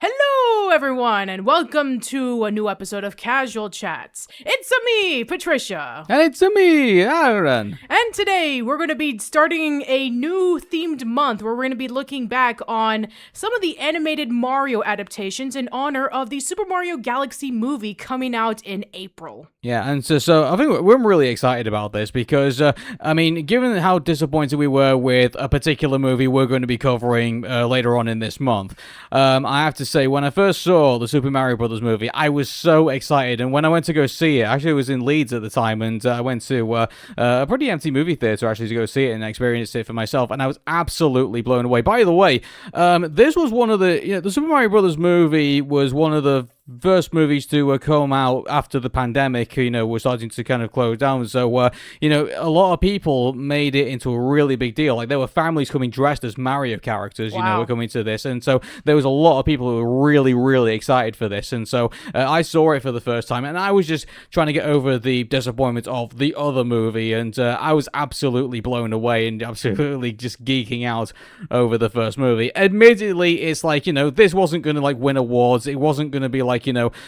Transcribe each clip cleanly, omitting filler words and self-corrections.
Hello, everyone, and welcome to a new episode of Casual Chats. It's me, Patricia. And it's me, Aaron. And today, we're going to be starting a new themed month where we're going to be looking back on some of the animated Mario adaptations in honor of the Super Mario Galaxy movie coming out in April. Yeah, and so I think we're really excited about this because, given how disappointed we were with a particular movie we're going to be covering later on in this month, I have to say, when I first saw the Super Mario Brothers movie, I was so excited, and when I went to go see it, actually I was in Leeds at the time, and I went to a pretty empty movie theater actually to go see it and experience it for myself, and I was absolutely blown away. By the way, this was one of the Super Mario Brothers movie was one of the first movies to come out after the pandemic, we're starting to kind of close down. So, a lot of people made it into a really big deal. Like, there were families coming dressed as Mario characters, were coming to this. And so there was a lot of people who were really, really excited for this. And so I saw it for the first time, and I was just trying to get over the disappointment of the other movie. And I was absolutely blown away and absolutely just geeking out over the first movie. Admittedly, it's like, this wasn't going to win awards. It wasn't going to be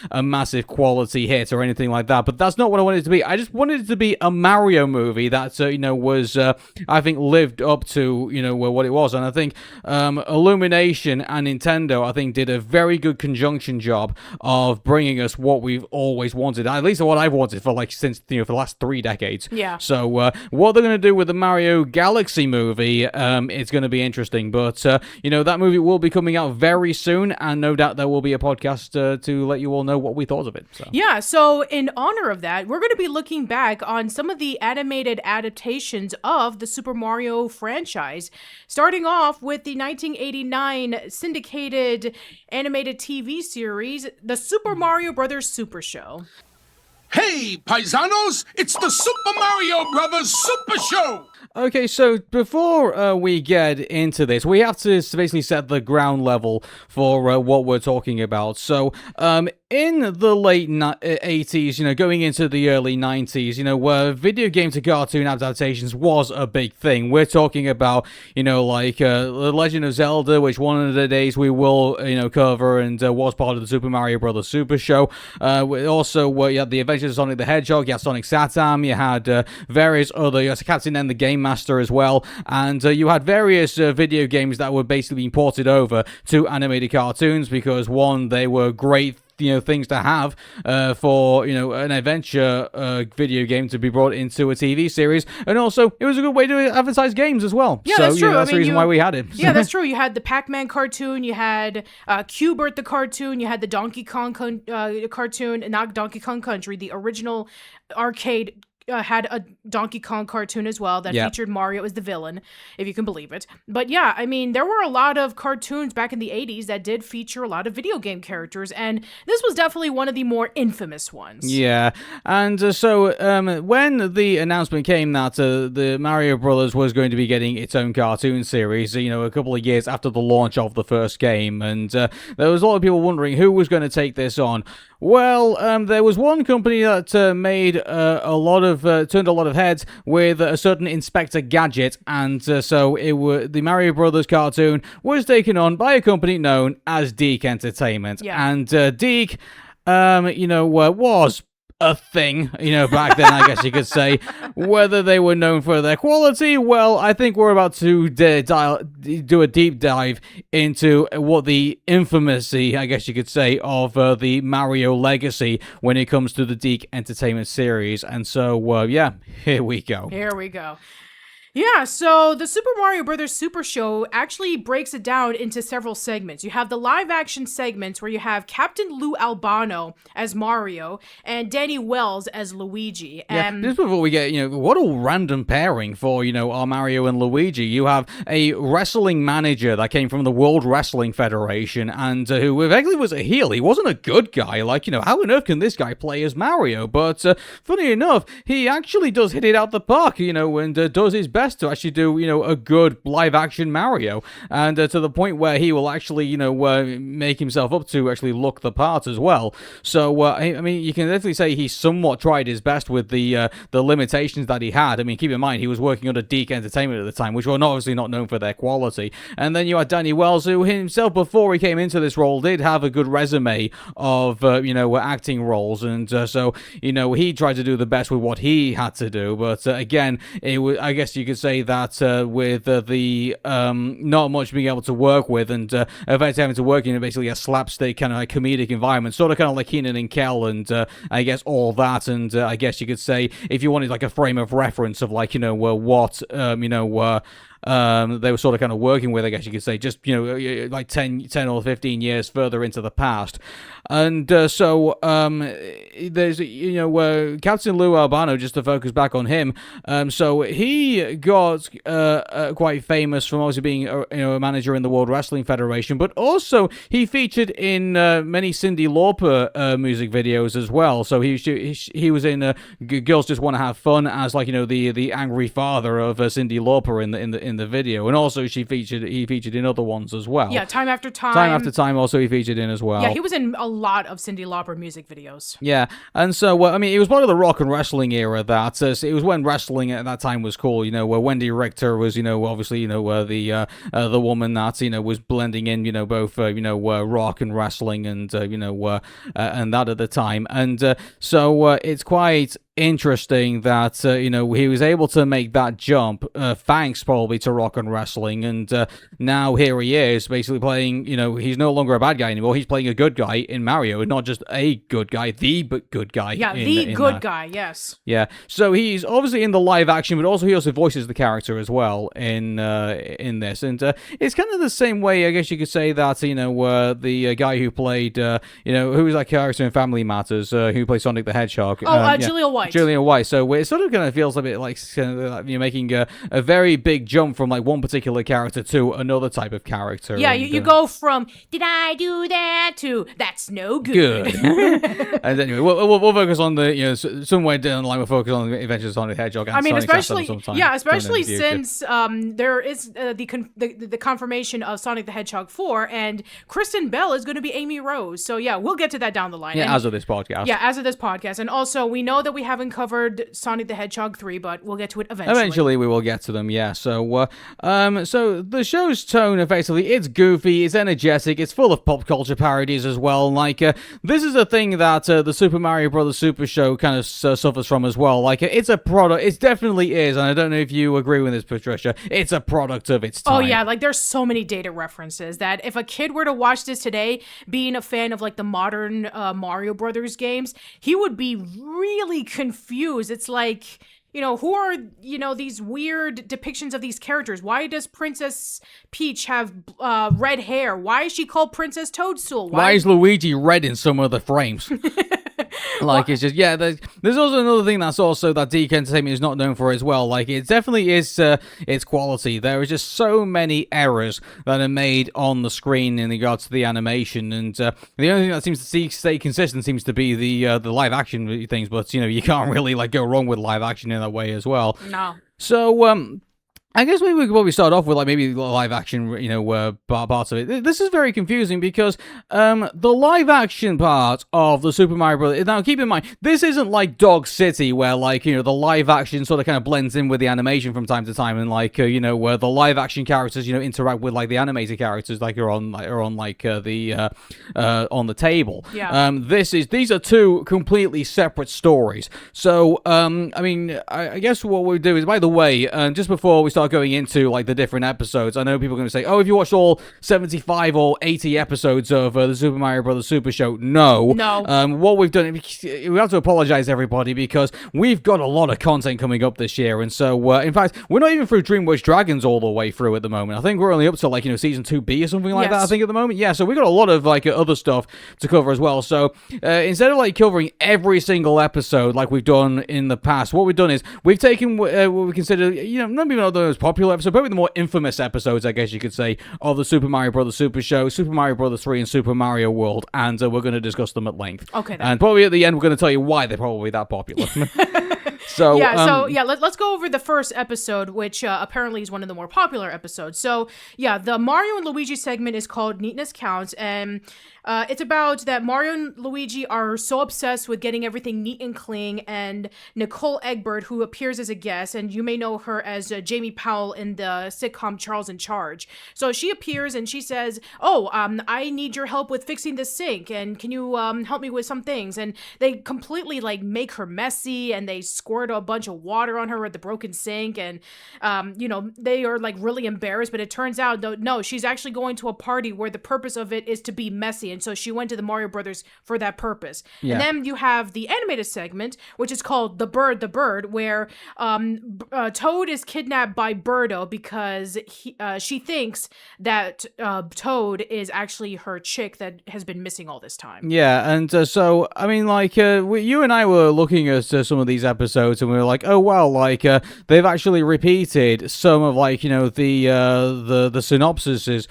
a massive quality hit or anything like that, but that's not what I wanted it to be. I just wanted it to be a Mario movie that, was, I think, lived up to, what it was, and I think Illumination and Nintendo, I think, did a very good conjunction job of bringing us what we've always wanted, at least what I've wanted for, since, for the last 3 decades. Yeah. So, what they're going to do with the Mario Galaxy movie, it's going to be interesting, but, that movie will be coming out very soon, and no doubt there will be a podcast to let you all know what we thought of it. So. Yeah, so in honor of that, we're going to be looking back on some of the animated adaptations of the Super Mario franchise, starting off with the 1989 syndicated animated TV series, The Super Mario Brothers Super Show. Hey, paisanos, it's the Super Mario Brothers Super Show! Okay, so before we get into this, we have to basically set the ground level for what we're talking about. So, in the late 80s, going into the early 90s, where video game to cartoon adaptations was a big thing. We're talking about, The Legend of Zelda, which one of the days we will, cover and was part of the Super Mario Brothers Super Show. Also, you had The Adventures of Sonic the Hedgehog, you had Sonic Satam, you had various other, you had Captain N the Game Master as well, and you had various video games that were basically being ported over to animated cartoons because, one, they were great things to have for an adventure video game to be brought into a TV series, and also it was a good way to advertise games as well. Yeah, so, that's true. That's the reason why we had it. Yeah, that's true. You had the Pac-Man cartoon, you had Q*bert the cartoon, you had the Donkey Kong cartoon, not Donkey Kong Country, the original arcade had a Donkey Kong cartoon as well that featured Mario as the villain, if you can believe it. But yeah, there were a lot of cartoons back in the 80s that did feature a lot of video game characters, and this was definitely one of the more infamous ones. Yeah, and so when the announcement came that the Mario Brothers was going to be getting its own cartoon series, a couple of years after the launch of the first game, and there was a lot of people wondering who was going to take this on. Well, there was one company that made turned a lot of heads with a certain Inspector Gadget, and so the Mario Brothers cartoon was taken on by a company known as DiC Entertainment. Yeah. And DiC, was a thing, back then, I guess you could say. Whether they were known for their quality, well, I think we're about to do a deep dive into what the infamy, I guess you could say, of the Mario legacy when it comes to the DiC Entertainment series. And so, here we go. Here we go. Yeah, so the Super Mario Brothers Super Show actually breaks it down into several segments. You have the live-action segments where you have Captain Lou Albano as Mario and Danny Wells as Luigi. And just before we get, what a random pairing for, our Mario and Luigi. You have a wrestling manager that came from the World Wrestling Federation and who effectively was a heel. He wasn't a good guy. How on earth can this guy play as Mario? But funny enough, he actually does hit it out the park, and does his best best to actually do, a good live-action Mario, and to the point where he will actually, make himself up to actually look the part as well. So, I mean, you can definitely say he somewhat tried his best with the limitations that he had. I mean, keep in mind, he was working under DiC Entertainment at the time, which were obviously not known for their quality. And then you had Danny Wells, who himself, before he came into this role, did have a good resume of, acting roles. And so, he tried to do the best with what he had to do. But again, it was, I guess you could say that with the not much being able to work with, and eventually having to work in basically a slapstick kind of like comedic environment, sort of kind of like Keenan and Kel, and I guess all that. And I guess you could say, if you wanted like a frame of reference of like, what, they were sort of kind of working with, I guess you could say, just, like 10 or 15 years further into the past. And so there's, Captain Lou Albano, just to focus back on him. So he got quite famous from obviously being a manager in the World Wrestling Federation, but also he featured in many Cyndi Lauper music videos as well. So he was in Girls Just Want to Have Fun as like, the angry father of Cyndi Lauper in the video, and also he featured in other ones as well. Yeah, Time After Time. Time After Time also he featured in as well. Yeah, he was in a lot of Cyndi Lauper music videos. Yeah, and so, I mean, it was part of the rock and wrestling era that, it was when wrestling at that time was cool, where Wendy Richter was, obviously, the woman that, was blending in, both, rock and wrestling and, and that at the time. And so it's quite interesting that he was able to make that jump thanks probably to rock and wrestling, and now here he is basically playing, he's no longer a bad guy anymore, he's playing a good guy in Mario, not just a good guy, the good guy. Yeah, the good guy, yes. Yeah, so he's obviously in the live action, but also he also voices the character as well in this, and it's kind of the same way, I guess you could say, that the guy who played who was that character in Family Matters, who played Sonic the Hedgehog. Jaleel White. Julian White. So it sort of kind of feels a bit like you're making a very big jump from like one particular character to another type of character. Yeah, you go from "Did I do that?" to "That's no good." And anyway, we'll focus on the somewhere down the line we'll focus on the Adventures of Sonic the Hedgehog. And Sonic especially since there is the confirmation of Sonic the Hedgehog 4, and Kristen Bell is going to be Amy Rose. So yeah, we'll get to that down the line. Yeah, as of this podcast. Yeah, as of this podcast, and also we know that we haven't covered Sonic the Hedgehog 3, but we'll get to it eventually. Eventually we will get to them, yeah. So so the show's tone, effectively, it's goofy, it's energetic, it's full of pop culture parodies as well. Like, this is a thing that the Super Mario Bros. Super Show kind of suffers from as well. Like, it's a product, it definitely is, and I don't know if you agree with this, Patricia, it's a product of its time. Oh yeah, like there's so many dated references that if a kid were to watch this today, being a fan of like the modern Mario Brothers games, he would be really confused. It's like, who are, these weird depictions of these characters? Why does Princess Peach have red hair? Why is she called Princess Toadstool? Why is Luigi red in some of the frames? Like, it's just, yeah, there's also another thing that's also that DiC Entertainment is not known for as well. Like, it definitely is its quality. There are just so many errors that are made on the screen in regards to the animation, and the only thing that seems to stay consistent seems to be the live action things, but, you can't really, like, go wrong with live action in that way as well. No. So, I guess maybe we start off with, like, maybe live action, parts of it. This is very confusing because the live action part of the Super Mario Bros. Now, keep in mind, this isn't like Dog City where, like, the live action sort of kind of blends in with the animation from time to time, and like, where the live action characters, interact with like the animated characters, like on the table. Yeah. These are two completely separate stories. So, I mean, I guess what we'll do is, by the way, just before we start going into like the different episodes, I know people are going to say, oh, have you watched all 75 or 80 episodes of the Super Mario Bros. Super Show? No. What we've done, we have to apologize everybody, because we've got a lot of content coming up this year, and so in fact we're not even through DreamWorks Dragons all the way through at the moment. I think we're only up to like season 2B or something like that, I think, at the moment. Yeah, so we got a lot of like other stuff to cover as well. So instead of like covering every single episode like we've done in the past, what we've done is we've taken what we consider, not even the most popular episode, probably the more infamous episodes, I guess you could say, of the Super Mario Bros. Super Show, Super Mario Bros. 3, and Super Mario World, and we're going to discuss them at length. Okay, then. And probably at the end, we're going to tell you why they're probably that popular. So let's go over the first episode, which apparently is one of the more popular episodes. So yeah, the Mario and Luigi segment is called Neatness Counts, and it's about that Mario and Luigi are so obsessed with getting everything neat and clean, and Nicole Egbert, who appears as a guest, and you may know her as Jamie Powell in the sitcom Charles in Charge. So she appears and she says, "Oh, I need your help with fixing the sink, and can you help me with some things?" And they completely like make her messy, and they squirt a bunch of water on her at the broken sink, and they are like really embarrassed. But it turns out, though, no, she's actually going to a party where the purpose of it is to be messy, and so she went to the Mario Brothers for that purpose. Yeah. And then you have the animated segment, which is called The Bird, where Toad is kidnapped by Birdo because she thinks that Toad is actually her chick that has been missing all this time. Yeah, and so, I mean, like, you and I were looking at some of these episodes, and we were like, oh, wow, like, they've actually repeated some of, like, the synopsises,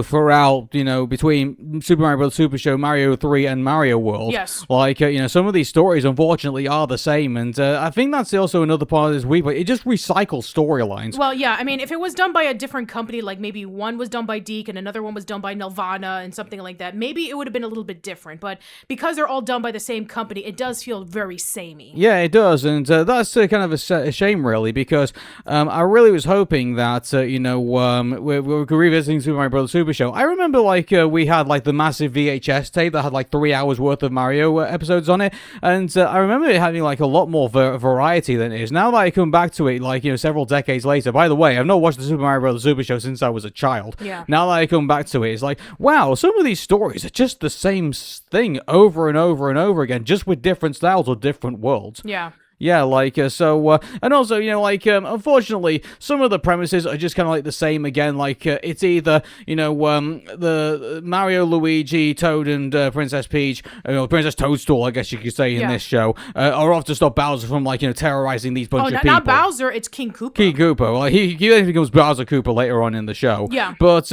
throughout, between Super Mario Bros. Super Show, Mario 3, and Mario World. Yes. Like, some of these stories, unfortunately, are the same, and I think that's also another part of this week, but it just recycles storylines. Well, yeah, I mean, if it was done by a different company, like maybe one was done by DiC and another one was done by Nelvana and something like that, maybe it would have been a little bit different, but because they're all done by the same company, it does feel very samey. Yeah, it does, and that's kind of a shame, really, because I really was hoping that, we're revisiting Super Mario Bros. Super Show. I remember, like, we had, like, the massive VHS tape that had, like, 3 hours worth of Mario episodes on it, and I remember it having, like, a lot more variety than it is. Now that I come back to it, like, several decades later, by the way, I've not watched the Super Mario Bros. Super Show since I was a child. Yeah. Now that I come back to it, it's like, wow, some of these stories are just the same thing over and over and over again, just with different styles or different worlds. Yeah. Yeah, like, and also, unfortunately, some of the premises are just kind of like the same again, like, it's either, the Mario, Luigi, Toad, and Princess Peach, Princess Toadstool, I guess you could say, in this show, are off to stop Bowser from, like, terrorizing these bunch of people. Not Bowser, it's King Koopa. King Koopa, well, he becomes Bowser Koopa later on in the show. Yeah. But,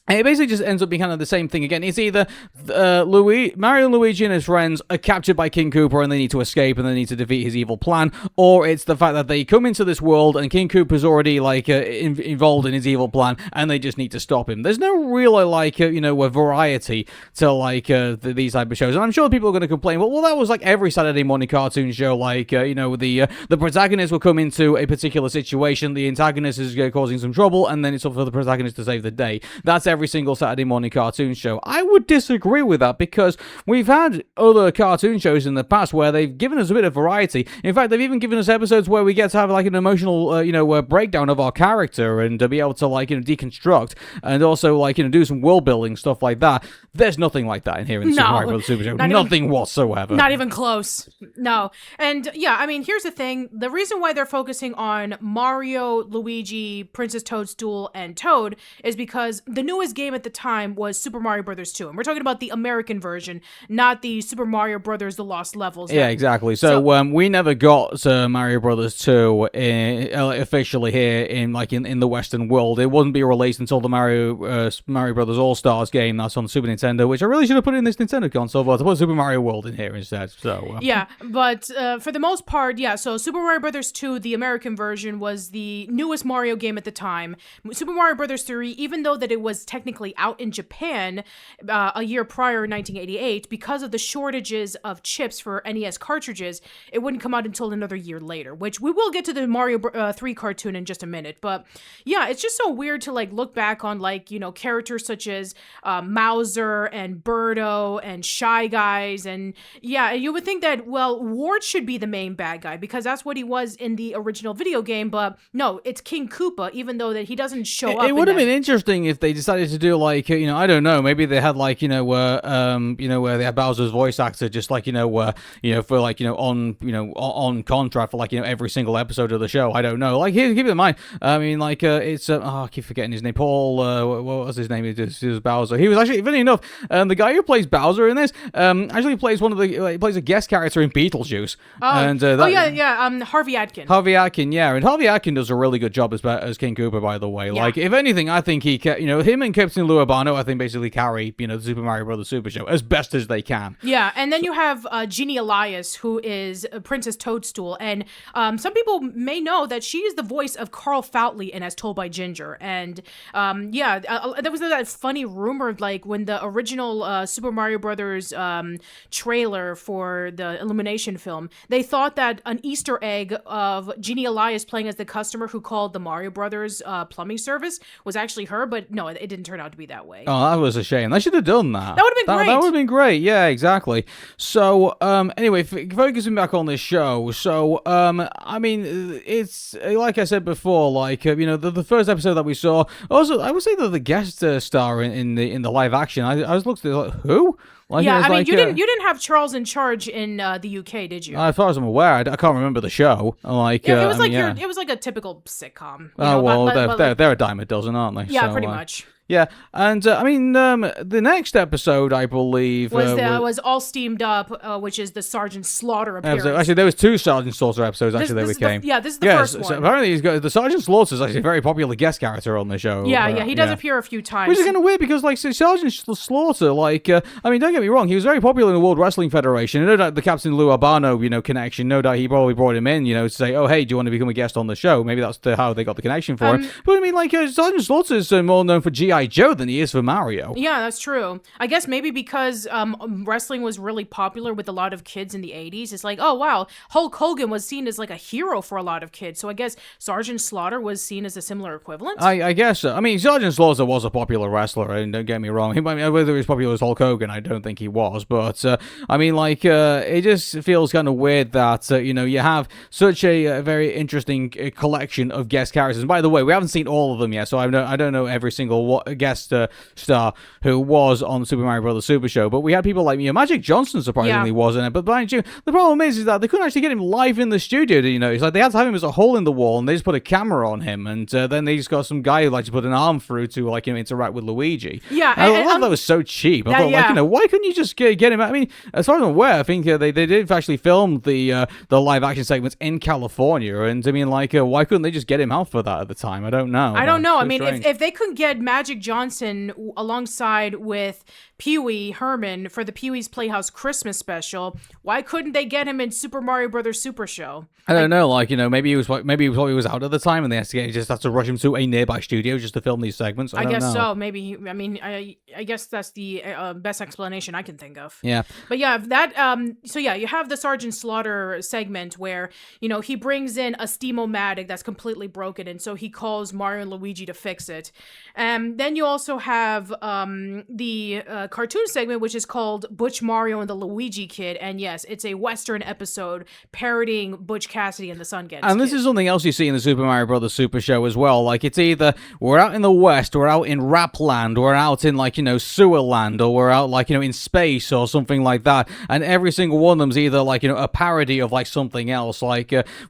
it basically just ends up being kind of the same thing again. It's either Mario, Luigi, and his friends are captured by King Koopa and they need to escape and they need to defeat his evil plan, or it's the fact that they come into this world and King Koopa's already, like, involved in his evil plan and they just need to stop him. There's no real, like, a variety to, like, these type of shows. And I'm sure people are going to complain, well, that was like every Saturday morning cartoon show, like, the protagonist will come into a particular situation, the antagonist is causing some trouble, and then it's up for the protagonist to save the day. That's every single Saturday morning cartoon show. I would disagree with that because we've had other cartoon shows in the past where they've given us a bit of variety. In fact, they've even given us episodes where we get to have like an emotional, breakdown of our character and to be able to like, deconstruct and also like, do some world building stuff like that. There's nothing like that in here in Super Mario Bros. Super Show. Nothing whatsoever. Not even close. No. And yeah, I mean, here's the thing. The reason why they're focusing on Mario, Luigi, Princess Toadstool, and Toad is because the newest game at the time was Super Mario Brothers 2. And we're talking about the American version, not the Super Mario Brothers The Lost Levels. Yeah, exactly. So we never got Mario Brothers 2 officially here in the Western world. It wouldn't be released until the Mario Brothers All-Stars game that's on the Super Nintendo, which I really should have put in this Nintendo console, but I put Super Mario World in here instead. So yeah, but for the most part, yeah, so Super Mario Brothers 2, the American version, was the newest Mario game at the time. Super Mario Brothers 3, even though that it was technically out in Japan a year prior, 1988, because of the shortages of chips for NES cartridges, it wouldn't come out until another year later, which we will get to the Mario 3 cartoon in just a minute. But yeah, it's just so weird to like look back on characters such as Mauser and Birdo and Shy Guys, and yeah, you would think that, well, Ward should be the main bad guy because that's what he was in the original video game, but no, it's King Koopa, even though that he doesn't show up. It would have been interesting if they decided to do I don't know, maybe they had where they had Bowser's voice actor just on contract for every single episode of the show. I don't know. Keep in mind, I mean, it's I keep forgetting his name. Paul, what was his name? He was Bowser. He was actually, funny enough, the guy who plays Bowser in this actually plays he plays a guest character in Beetlejuice. Harvey Atkin. Harvey Atkin, yeah, and Harvey Atkin does a really good job as King Koopa, by the way. Yeah. If anything, I think him and Captain Lou Albano, I think, basically carry, the Super Mario Brothers Super Show as best as they can. Yeah, and then you have Jeannie Elias, who is Princess Toadstool, and some people may know that she is the voice of Carl Foutley in As Told by Ginger, and there was that funny rumor, like, when the original Super Mario Brothers trailer for the Illumination film, they thought that an Easter egg of Jeannie Elias playing as the customer who called the Mario Brothers plumbing service was actually her, but no, it didn't turn out to be that way. Oh, that was a shame. They should have done that. That would have been great. That would have been great. Yeah, exactly. So, anyway, focusing back on this show. So, I mean, it's like I said before, like the first episode that we saw. Also, I would say that the guest star in the live action. I was looking at who. Like, yeah, I mean, like, you didn't have Charles in Charge in the UK, did you? As far as I'm aware, I can't remember the show. Like, yeah, it was it was like a typical sitcom. They're a dime a dozen, aren't they? Yeah, so, pretty much. Yeah, and I mean, the next episode, I believe, was All Steamed Up, which is the Sergeant Slaughter appearance. Actually, there was 2 Sergeant Slaughter episodes. Actually, this came. This is the first one. So apparently, the Sergeant Slaughter is actually a very popular guest character on the show. Yeah, he does appear a few times. Which is kind of weird because, like, Sergeant Slaughter, like, I mean, don't get me wrong, he was very popular in the World Wrestling Federation. No doubt the Captain Lou Albano, connection. No doubt he probably brought him in, to say, oh, hey, do you want to become a guest on the show? Maybe that's how they got the connection for him. But I mean, like, Sergeant Slaughter is more known for G.I. Joe than he is for Mario. Yeah, that's true. I guess maybe because wrestling was really popular with a lot of kids in the 80s. It's like, oh, wow, Hulk Hogan was seen as like a hero for a lot of kids. So I guess Sergeant Slaughter was seen as a similar equivalent? I guess so. I mean, Sergeant Slaughter was a popular wrestler, and don't get me wrong. Whether he was popular as Hulk Hogan, I don't think he was. But, I mean, like, it just feels kind of weird that, you have such a very interesting collection of guest characters. And by the way, we haven't seen all of them yet, so I don't know every single guest star who was on Super Mario Brothers Super Show, but we had people like Magic Johnson surprisingly was in it. But mind you, the problem is that they couldn't actually get him live in the studio. It's like they had to have him as a hole in the wall, and they just put a camera on him, and then they just got some guy who to put an arm through to interact with Luigi. Yeah, I thought that was so cheap. I thought why couldn't you just get him? I mean, as far as I'm aware, I think they did actually film the live action segments in California, and I mean, why couldn't they just get him out for that at the time? I don't know. I don't know. I mean, if they could get Magic Johnson alongside with Pee-wee Herman for the Pee-wee's Playhouse Christmas special, why couldn't they get him in Super Mario Brothers Super Show? I don't know. Maybe he was out at the time, and they just had to rush him to a nearby studio just to film these segments. I guess know. so. Maybe. I mean, I guess that's the best explanation I can think of. Yeah. But yeah, that. So yeah, you have the Sergeant Slaughter segment where he brings in a steam-o-matic that's completely broken, and so he calls Mario and Luigi to fix it. Then you also have the cartoon segment, which is called Butch Mario and the Luigi Kid, and yes, it's a Western episode parodying Butch Cassidy and the Sundance And this Kid. is something else you see in the Super Mario Brothers Super Show as well. Like, it's either we're out in the West, we're out in Rapland, we're out in Sewerland, or we're out in space or something like that. And every single one of them's either a parody of something else.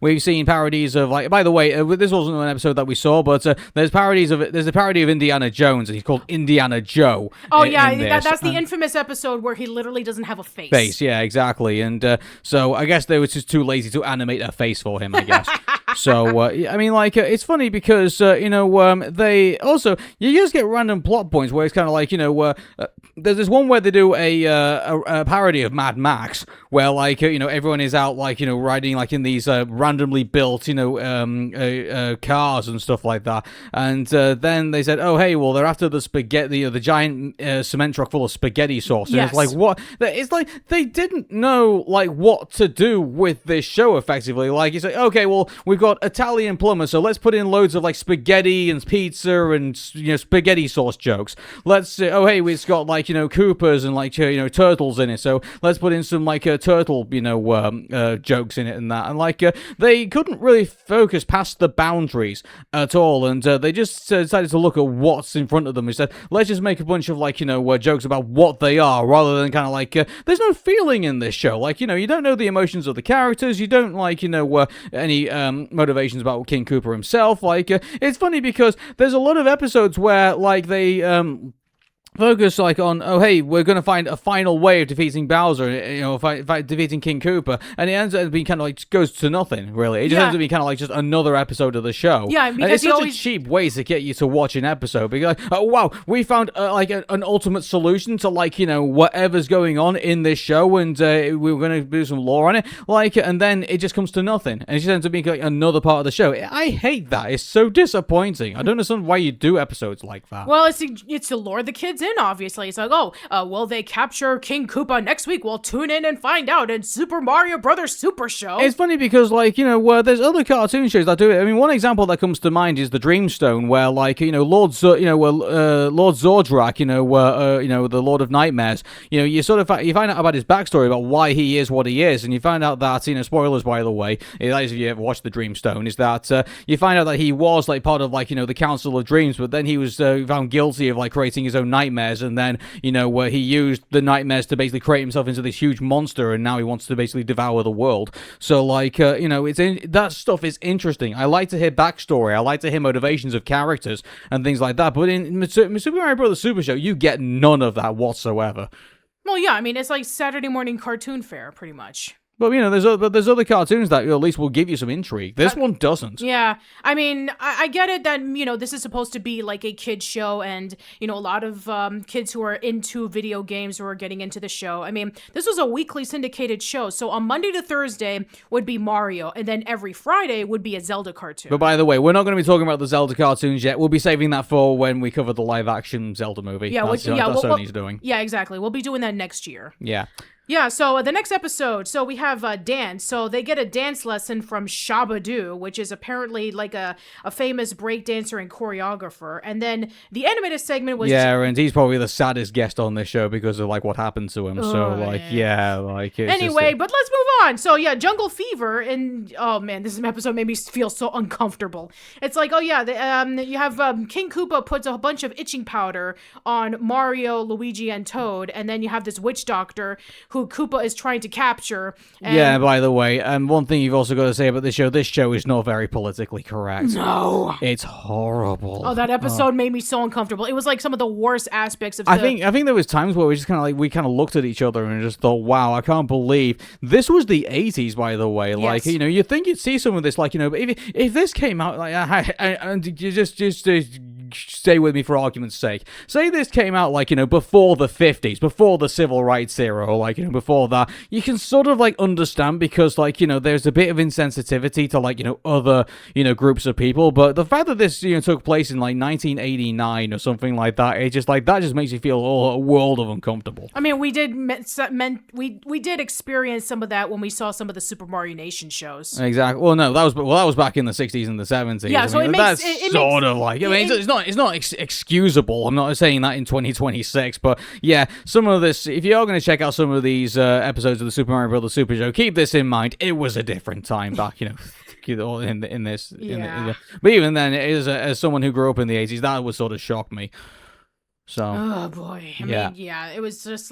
We've seen parodies of by the way, this wasn't an episode that we saw, but there's parodies of it. There's a parody of Indiana Jones, and he's called Indiana Joe. Oh yeah, that's the infamous episode where he literally doesn't have a face. Yeah, exactly. And so I guess they were just too lazy to animate a face for him, I guess. So, I mean, it's funny because, they also, you just get random plot points where it's kind of there's this one where they do a parody of Mad Max, where, everyone is out, riding, in these randomly built, cars and stuff like that. And then they said, oh, hey, well, they're after the spaghetti, the giant cement truck full of spaghetti sauce. And yes. It's like, what? It's like they didn't know, what to do with this show, effectively. It's like, okay, well, we've got Italian plumber, so let's put in loads of spaghetti and pizza and spaghetti sauce jokes. Let's oh hey, it's got Koopas and turtles in it, so let's put in some turtle jokes in it and that. And they couldn't really focus past the boundaries at all, and they just decided to look at what's in front of them. Instead, let's just make a bunch of jokes about what they are, rather than kind of there's no feeling in this show. You don't know the emotions of the characters, you don't any motivations about King Koopa himself. It's funny because there's a lot of episodes where they focus like on, oh hey, we're gonna find a final way of defeating Bowser, defeating King Koopa, and it ends up being kind of like goes to nothing really. It just ends up being kind of like just another episode of the show. Yeah, because and it's such a cheap way to get you to watch an episode. Because like, oh wow, we found an ultimate solution to whatever's going on in this show, and we were gonna do some lore on it, and then it just comes to nothing, and it just ends up being like another part of the show. I hate that. It's so disappointing. I don't understand why you do episodes like that. Well, it's to lure the kids in, obviously. It's like, will they capture King Koopa next week? We'll tune in and find out in Super Mario Brothers Super Show. It's funny because, there's other cartoon shows that do it. I mean, one example that comes to mind is the Dreamstone, where, Lord Zordrak, the Lord of Nightmares, you find out about his backstory, about why he is what he is, and you find out that, spoilers, by the way, that is if you ever watched the Dreamstone, is that you find out that he was, part of, the Council of Dreams, but then he was found guilty of, creating his own nightmares, and then, where he used the nightmares to basically create himself into this huge monster, and now he wants to basically devour the world. So, that stuff is interesting. I like to hear backstory. I like to hear motivations of characters and things like that. But in Super Mario Brothers Super Show, you get none of that whatsoever. Well, yeah, I mean, it's like Saturday morning cartoon fare, pretty much. But, there's other cartoons that at least will give you some intrigue. This one doesn't. Yeah. I mean, I get it that, this is supposed to be like a kid's show, and, a lot of kids who are into video games who are getting into the show. I mean, this was a weekly syndicated show, so on Monday to Thursday would be Mario, and then every Friday would be a Zelda cartoon. But by the way, we're not going to be talking about the Zelda cartoons yet. We'll be saving that for when we cover the live-action Zelda movie. Yeah, that's Sony's doing. Yeah, exactly. We'll be doing that next year. Yeah. Yeah, so the next episode, so we have dance. So they get a dance lesson from Shabadoo, which is apparently like a famous breakdancer and choreographer. And then the animated segment was... Yeah, and he's probably the saddest guest on this show because of what happened to him. It's anyway, but let's move on. So yeah, Jungle Fever, and oh man, this episode made me feel so uncomfortable. It's like, you have King Koopa puts a bunch of itching powder on Mario, Luigi, and Toad, and then you have this witch doctor who Koopa is trying to capture. Yeah, by the way, one thing you've also got to say about this show is not very politically correct. No. It's horrible. Oh, that episode made me so uncomfortable. It was like some of the worst aspects of I think there was times where we just kind of looked at each other and just thought, wow, I can't believe this was the 80s, by the way. Yes. You think you'd see some of this, if this came out, and you just stay with me for argument's sake. Say this came out before the 50s, before the civil rights era, or before that, you can sort of understand because there's a bit of insensitivity to other groups of people. But the fact that this took place in 1989 or something like that, it just that just makes you feel a world of uncomfortable. I mean, we did experience some of that when we saw some of the Super Mario Nation shows. Exactly. Well, no, that was back in the 60s and the 70s. Yeah, so that's it's not excusable. I'm not saying that in 2026, but yeah, some of this, if you are going to check out some of these episodes of the Super Mario Brothers Super Show, keep this in mind. It was a different time back, in this. Yeah. But even then, as someone who grew up in the 80s, that would sort of shock me. So. Oh boy. I mean, it was just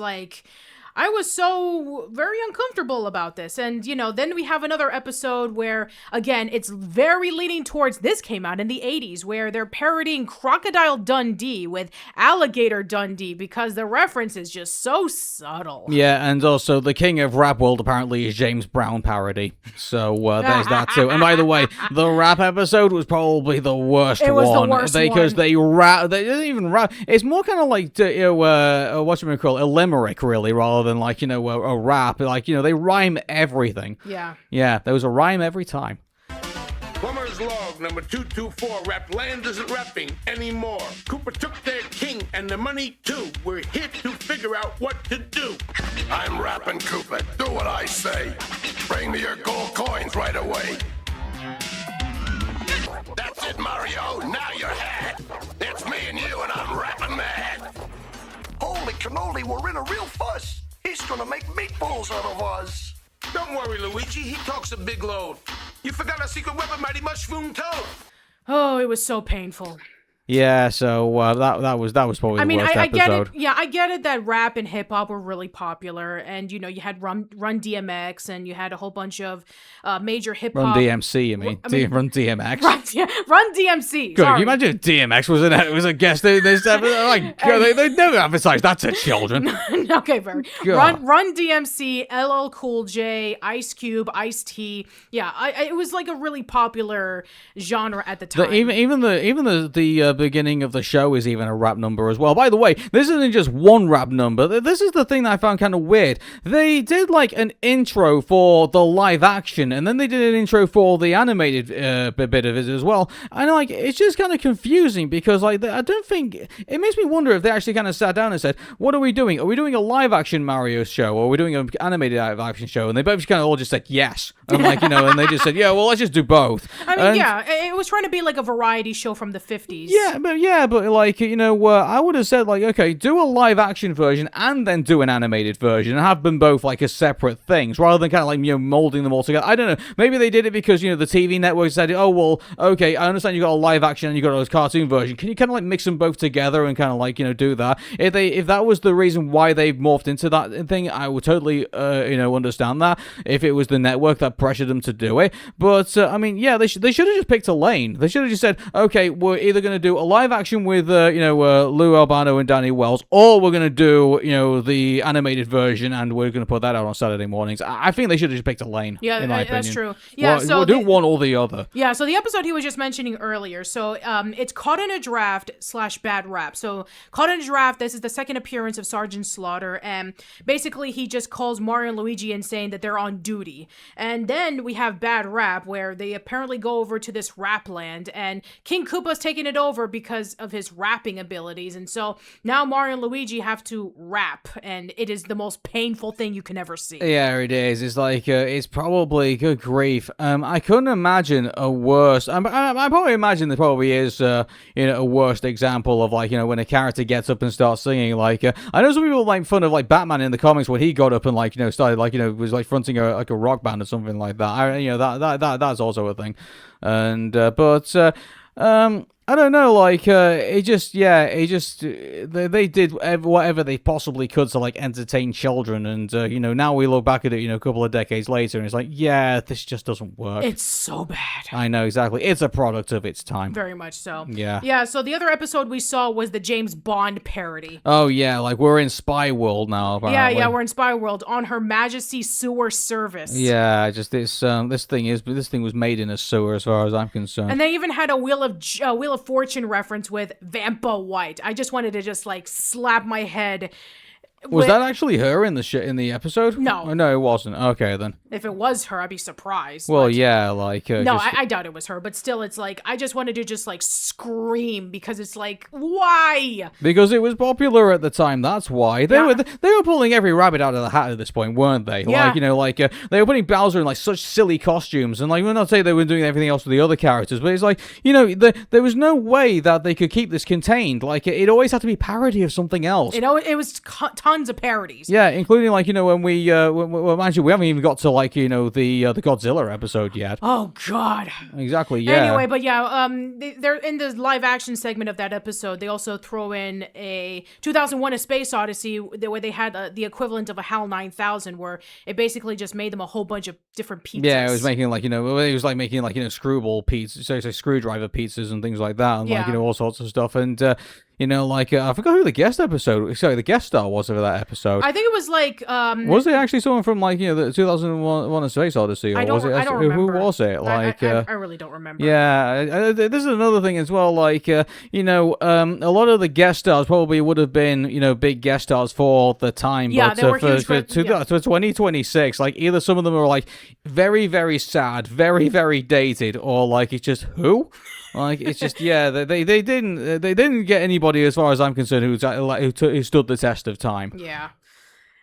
I was so very uncomfortable about this. And, then we have another episode where, again, it's very leaning towards, this came out in the 80s, where they're parodying Crocodile Dundee with Alligator Dundee because the reference is just so subtle. Yeah, and also the King of Rap World apparently is James Brown parody. So there's that too. And by the way, the rap episode was probably the worst one. It was the worst because one. They didn't even rap. It's more kind of a limerick, really, rather than a rap. They rhyme everything. Yeah, there was a rhyme every time. Plumber's log number 224. Rap land isn't rapping anymore. Koopa took their king and the money too. We're here to figure out what to do. I'm rapping Koopa. Do what I say. Bring me your gold coins right away. That's it, Mario. Now you're had. It's me and you, and I'm rapping mad. Holy cannoli, we're in a real fuss. He's gonna make meatballs out of us. Don't worry, Luigi. He talks a big load. You forgot our secret weapon, Mighty Mushroom Toad. Oh, it was so painful. Yeah, so that was probably I mean, the worst I get episode. it. Yeah, I get it that rap and hip hop were really popular, and you had Run DMX, and you had a whole bunch of major hip hop. Run DMC, you mean? Run DMX. Run DMC. Good. Sorry. Can you imagine if DMX was a guest in this episode? Like, they never advertised that to children. Okay, very. Run DMC, LL Cool J, Ice Cube, Ice T. Yeah, it was like a really popular genre at the time. Even the beginning of the show is even a rap number as well. By the way, this isn't just one rap number. This is the thing that I found kind of weird. They did like an intro for the live action, and then they did an intro for the animated bit of it as well. And like, it's just kind of confusing because like I don't think it makes me wonder if they actually kind of sat down and said, "What are we doing? Are we doing a live action Mario show, or are we doing an animated live action show?" And they both kind of all just said yes. And like, and they just said, "Yeah, well, let's just do both." I mean, it was trying to be like a variety show from the 50s. Yeah, but like, I would have said like, okay, do a live action version and then do an animated version and have them both like as separate things rather than kind of like, molding them all together. I don't know. Maybe they did it because, the TV network said, oh, well, okay, I understand you got a live action and you got a cartoon version. Can you kind of like mix them both together and kind of like, do that? If that was the reason why they morphed into that thing, I would totally, understand that if it was the network that pressured them to do it. But, I mean, yeah, they should have just picked a lane. They should have just said, okay, we're either going to do a live action with, Lou Albano and Danny Wells, or we're going to do, the animated version, and we're going to put that out on Saturday mornings. I think they should have just picked a lane. Yeah, in my opinion. That's true. Yeah, so do one or the other. Yeah, so the episode he was just mentioning earlier. So it's Caught in a Draft / Bad Rap. So Caught in a Draft, this is the second appearance of Sergeant Slaughter, and basically he just calls Mario and Luigi and saying that they're on duty. And then we have Bad Rap, where they apparently go over to this rap land, and King Koopa's taking it over because of his rapping abilities. And so now Mario and Luigi have to rap, and it is the most painful thing you can ever see. Yeah, it is. It's like, it's probably, good grief. I couldn't imagine a worse, I probably imagine there probably is, a worst example of like, when a character gets up and starts singing. Like, I know some people make fun of like Batman in the comics when he got up and like, started like, was like fronting a rock band or something like that. That's also a thing. And, I don't know, like, they did whatever they possibly could to, like, entertain children, and, now we look back at it, a couple of decades later, and it's like, yeah, this just doesn't work. It's so bad. I know, exactly. It's a product of its time. Very much so. Yeah. Yeah, so the other episode we saw was the James Bond parody. Oh, yeah, like, we're in Spy World now, apparently. Yeah, we're in Spy World, on Her Majesty Sewer Service. Yeah, just this thing was made in a sewer, as far as I'm concerned. And they even had a Wheel of Fortune reference with Vampa White. I just wanted to just like slap my head. Was that actually her in the episode? No. Oh, no, it wasn't. Okay, then. If it was her, I'd be surprised. Well, yeah, like... no, I doubt it was her, but still, it's like, I just wanted to just, like, scream, because it's like, why? Because it was popular at the time, that's why. They were pulling every rabbit out of the hat at this point, weren't they? Yeah. Like, they were putting Bowser in, like, such silly costumes, and, like, we're not saying they were doing everything else with the other characters, but it's like, there was no way that they could keep this contained. Like, it always had to be parody of something else. It was tons of parodies. Yeah, including like when we mind you, we haven't even got to like the Godzilla episode yet. Oh God. Exactly. Yeah. Anyway, but yeah, they're in the live action segment of that episode. They also throw in a 2001: A Space Odyssey where they had the equivalent of a HAL 9000, where it basically just made them a whole bunch of different pizzas. Yeah, it was making like screwball pizzas, so screwdriver pizzas and things like that, and like all sorts of stuff, and. I forgot who the guest star was for that episode. I think it was like... was it actually someone from, like, the 2001: A Space Odyssey? Or I don't remember. Who was it? Like, I really don't remember. Yeah, this is another thing as well, like, a lot of the guest stars probably would have been, big guest stars for the time. Yeah, but they were huge for 2026, like, either some of them are, like, very, very sad, very, very dated, or, like, it's just, who? Like, it's just, yeah, they didn't get anybody, as far as I'm concerned, who stood the test of time. Yeah.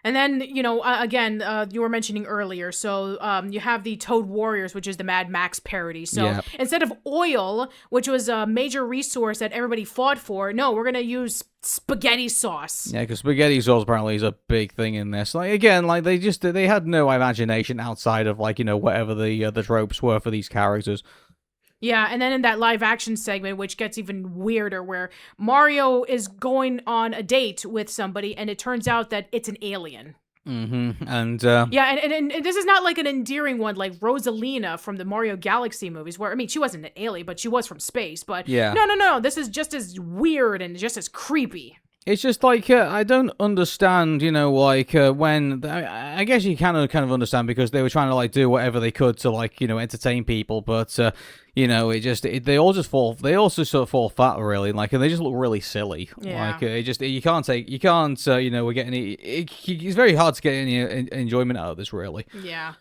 And then, again, you were mentioning earlier, so you have the Toad Warriors, which is the Mad Max parody. So instead of oil, which was a major resource that everybody fought for, no, we're going to use spaghetti sauce. Yeah, because spaghetti sauce apparently is a big thing in this. Like, again, like, they had no imagination outside of, like, whatever the tropes were for these characters. Yeah, and then in that live action segment, which gets even weirder, where Mario is going on a date with somebody, and it turns out that it's an alien. Mm-hmm. And Yeah, and this is not like an endearing one like Rosalina from the Mario Galaxy movies, where, I mean, she wasn't an alien, but she was from space. But yeah. no, this is just as weird and just as creepy. It's just like I don't understand, when I guess you kind of understand because they were trying to like do whatever they could to like entertain people, but they all just sort of fall fat really, like, and they just look really silly. Yeah. Like we're getting it's very hard to get any enjoyment out of this really. Yeah.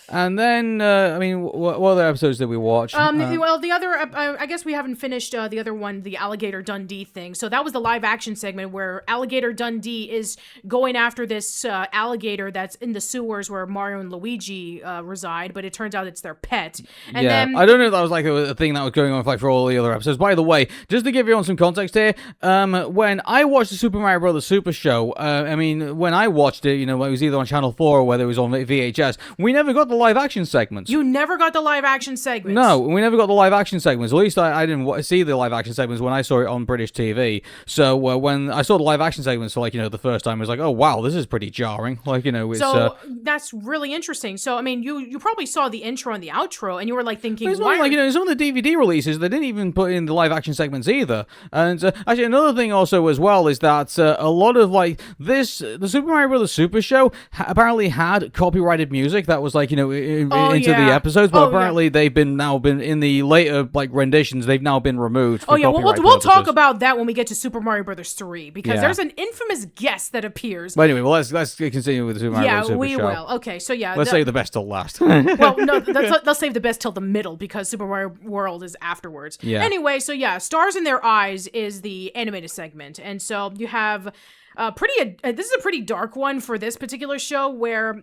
And then, what other episodes did we watch? Well, the other, I guess we haven't finished the other one, the Alligator Dundee thing. So that was the live action segment where Alligator Dundee is going after this alligator that's in the sewers where Mario and Luigi reside, but it turns out it's their pet. And then, I don't know if that was like a thing that was going on like for all the other episodes. By the way, just to give you on some context here, when I watched the Super Mario Brothers Super Show, when I watched it, it was either on Channel 4 or whether it was on VHS, we never got the live action segments. You never got the live action segments? No, we never got the live action segments. At least I didn't see the live action segments when I saw it on British TV. So when I saw the live action segments for the first time, I was like, oh wow, this is pretty jarring. It's so that's really interesting. So I mean, you probably saw the intro and the outro, and you were like thinking, why? Some of the DVD releases they didn't even put in the live action segments either. And actually, another thing also as well is that a lot of the Super Mario Brothers Super Show apparently had copyrighted music that was into the episodes, but apparently they've been in the later renditions. They've now been removed. For we'll talk about that when we get to Super Mario Brothers 3 because there's an infamous guest that appears. But anyway, let's continue with the Super Mario Brothers Super Show. Yeah, we will. Okay, so let's save the best till last. Well, no, let's save the best till the middle because Super Mario World is afterwards. Yeah. Anyway, so yeah, Stars in Their Eyes is the animated segment, and so you have. This is a pretty dark one for this particular show where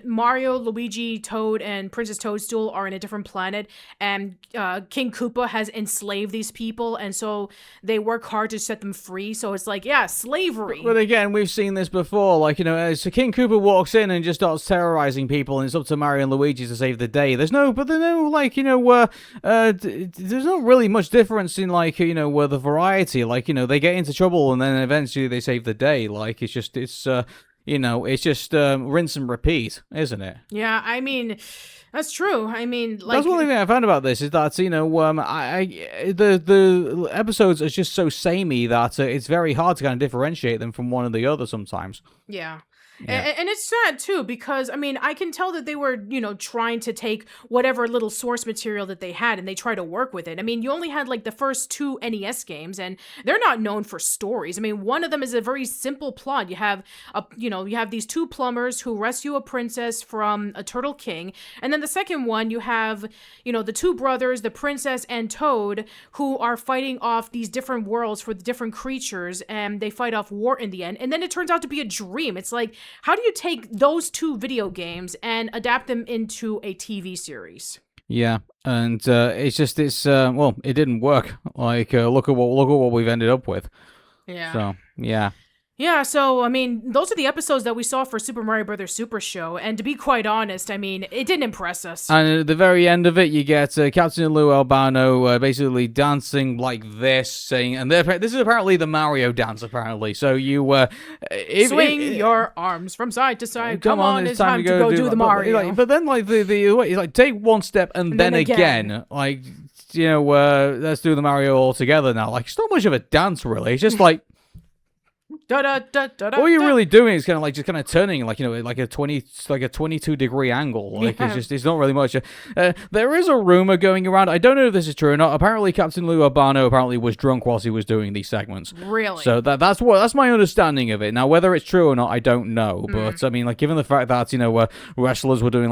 Mario, Luigi, Toad, and Princess Toadstool are in a different planet, and King Koopa has enslaved these people, and so they work hard to set them free. So it's slavery. But again, we've seen this before. So King Koopa walks in and just starts terrorizing people, and it's up to Mario and Luigi to save the day. There's not really much difference in the variety. They get into trouble and then eventually they save the day. It's just rinse and repeat, isn't it? Yeah, I mean, that's true. I mean, that's one thing I found about this is that the episodes are just so samey that it's very hard to kind of differentiate them from one or the other sometimes. Yeah. And it's sad, too, because, I mean, I can tell that they were, trying to take whatever little source material that they had and they try to work with it. I mean, you only had, the first 2 NES games, and they're not known for stories. I mean, one of them is a very simple plot. You have, these 2 plumbers who rescue a princess from a turtle king. And then the second one, you have, the 2 brothers, the princess and Toad, who are fighting off these different worlds for the different creatures, and they fight off war in the end. And then it turns out to be a dream. It's like, how do you take those 2 video games and adapt them into a TV series? Yeah, and it didn't work. Look at what we've ended up with. Yeah. So yeah. Yeah, so, I mean, those are the episodes that we saw for Super Mario Brothers Super Show, and to be quite honest, I mean, it didn't impress us. And at the very end of it, you get Captain Lou Albano basically dancing like this, saying, and this is apparently the Mario dance, apparently, so you... swing your arms from side to side, come on, it's time to go do the Mario. But then, he's take one step and then again. Let's do the Mario all together now. It's not much of a dance, really, it's just all you're really doing is kind of turning like a 22-degree angle. It's not really much. There is a rumor going around. I don't know if this is true or not. Apparently, Captain Lou Albano was drunk whilst he was doing these segments. Really? So that's my understanding of it. Now, whether it's true or not, I don't know. But I mean, given the fact that wrestlers were doing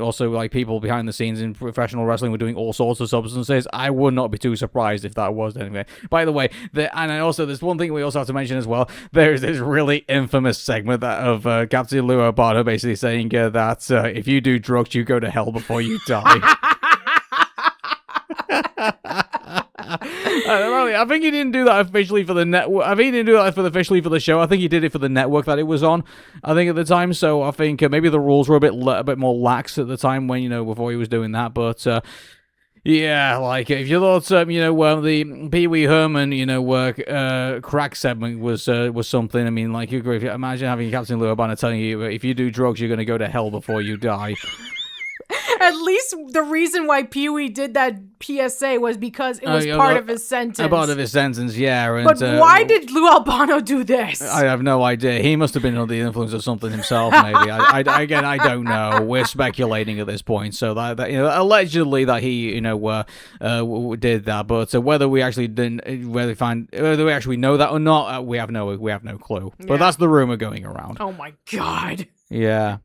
also people behind the scenes in professional wrestling were doing all sorts of substances, I would not be too surprised if that was anyway. By the way, there's one thing we also have to mention as well. There's this really infamous segment of Captain Lou Albano basically saying that if you do drugs, you go to hell before you die. I think he didn't do that officially for the network. I think he didn't do that officially for the show. I think he did it for the network that it was on, I think, at the time. So I think maybe the rules were a bit more lax at the time when, before he was doing that. But Yeah, like if you thought, the Pee Wee Herman, crack segment was something. I mean, like you agree. Imagine having Captain Lou Albano telling you if you do drugs, you're gonna go to hell before you die. At least the reason why Pee-wee did that PSA was because it was part of his sentence. Part of his sentence, yeah. And, but why did Lou Albano do this? I have no idea. He must have been under the influence of something himself, maybe. Again, I don't know. We're speculating at this point. So that allegedly that he, did that, but whether we actually whether we actually know that or not, we have no clue. But that's the rumor going around. Oh my God. Yeah.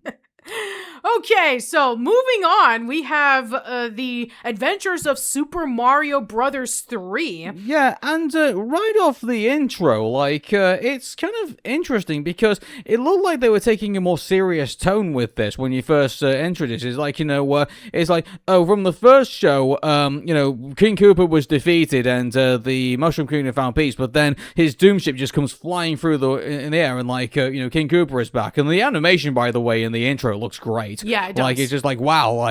Okay, so moving on, we have the Adventures of Super Mario Brothers 3. Yeah, and right off the intro, it's kind of interesting because it looked like they were taking a more serious tone with this when you first introduced it. It's like, it's like, oh, from the first show, King Koopa was defeated and the Mushroom Kingdom found peace, but then his Doom Ship just comes flying through in the air and, King Koopa is back. And the animation, by the way, in the intro looks great. Yeah, it does. It's just like, wow,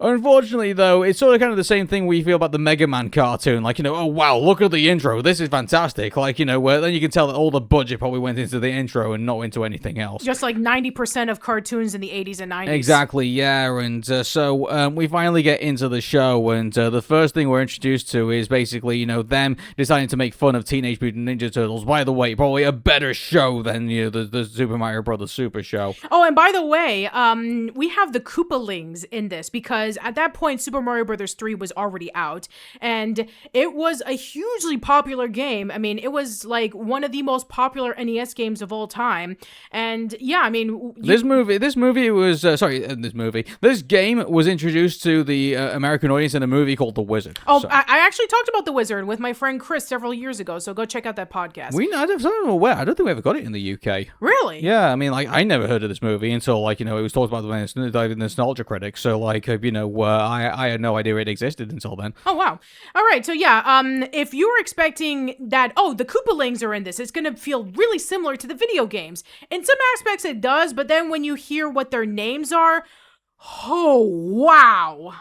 unfortunately, though, it's sort of kind of the same thing we feel about the Mega Man cartoon. Oh, wow, look at the intro. This is fantastic. Where then you can tell that all the budget probably went into the intro and not into anything else. Just like 90% of cartoons in the 80s and 90s. Exactly, yeah. And so we finally get into the show, and the first thing we're introduced to is basically, them deciding to make fun of Teenage Mutant Ninja Turtles. By the way, probably a better show than, the Super Mario Brothers Super Show. Oh, and by the way, we have the Koopalings in this because at that point, Super Mario Brothers 3 was already out, and it was a hugely popular game. I mean, it was like one of the most popular NES games of all time. And yeah, I mean, this game was introduced to the American audience in a movie called The Wizard. Oh, so. I actually talked about The Wizard with my friend Chris several years ago, so go check out that podcast. I don't think we ever got it in the UK. Really? Yeah, I mean, I never heard of this movie until, it was talked about by the Nostalgia Critics, so, I had no idea it existed until then. Oh, wow. All right, so yeah, if you were expecting that, the Koopalings are in this, it's going to feel really similar to the video games. In some aspects it does, but then when you hear what their names are, oh, wow.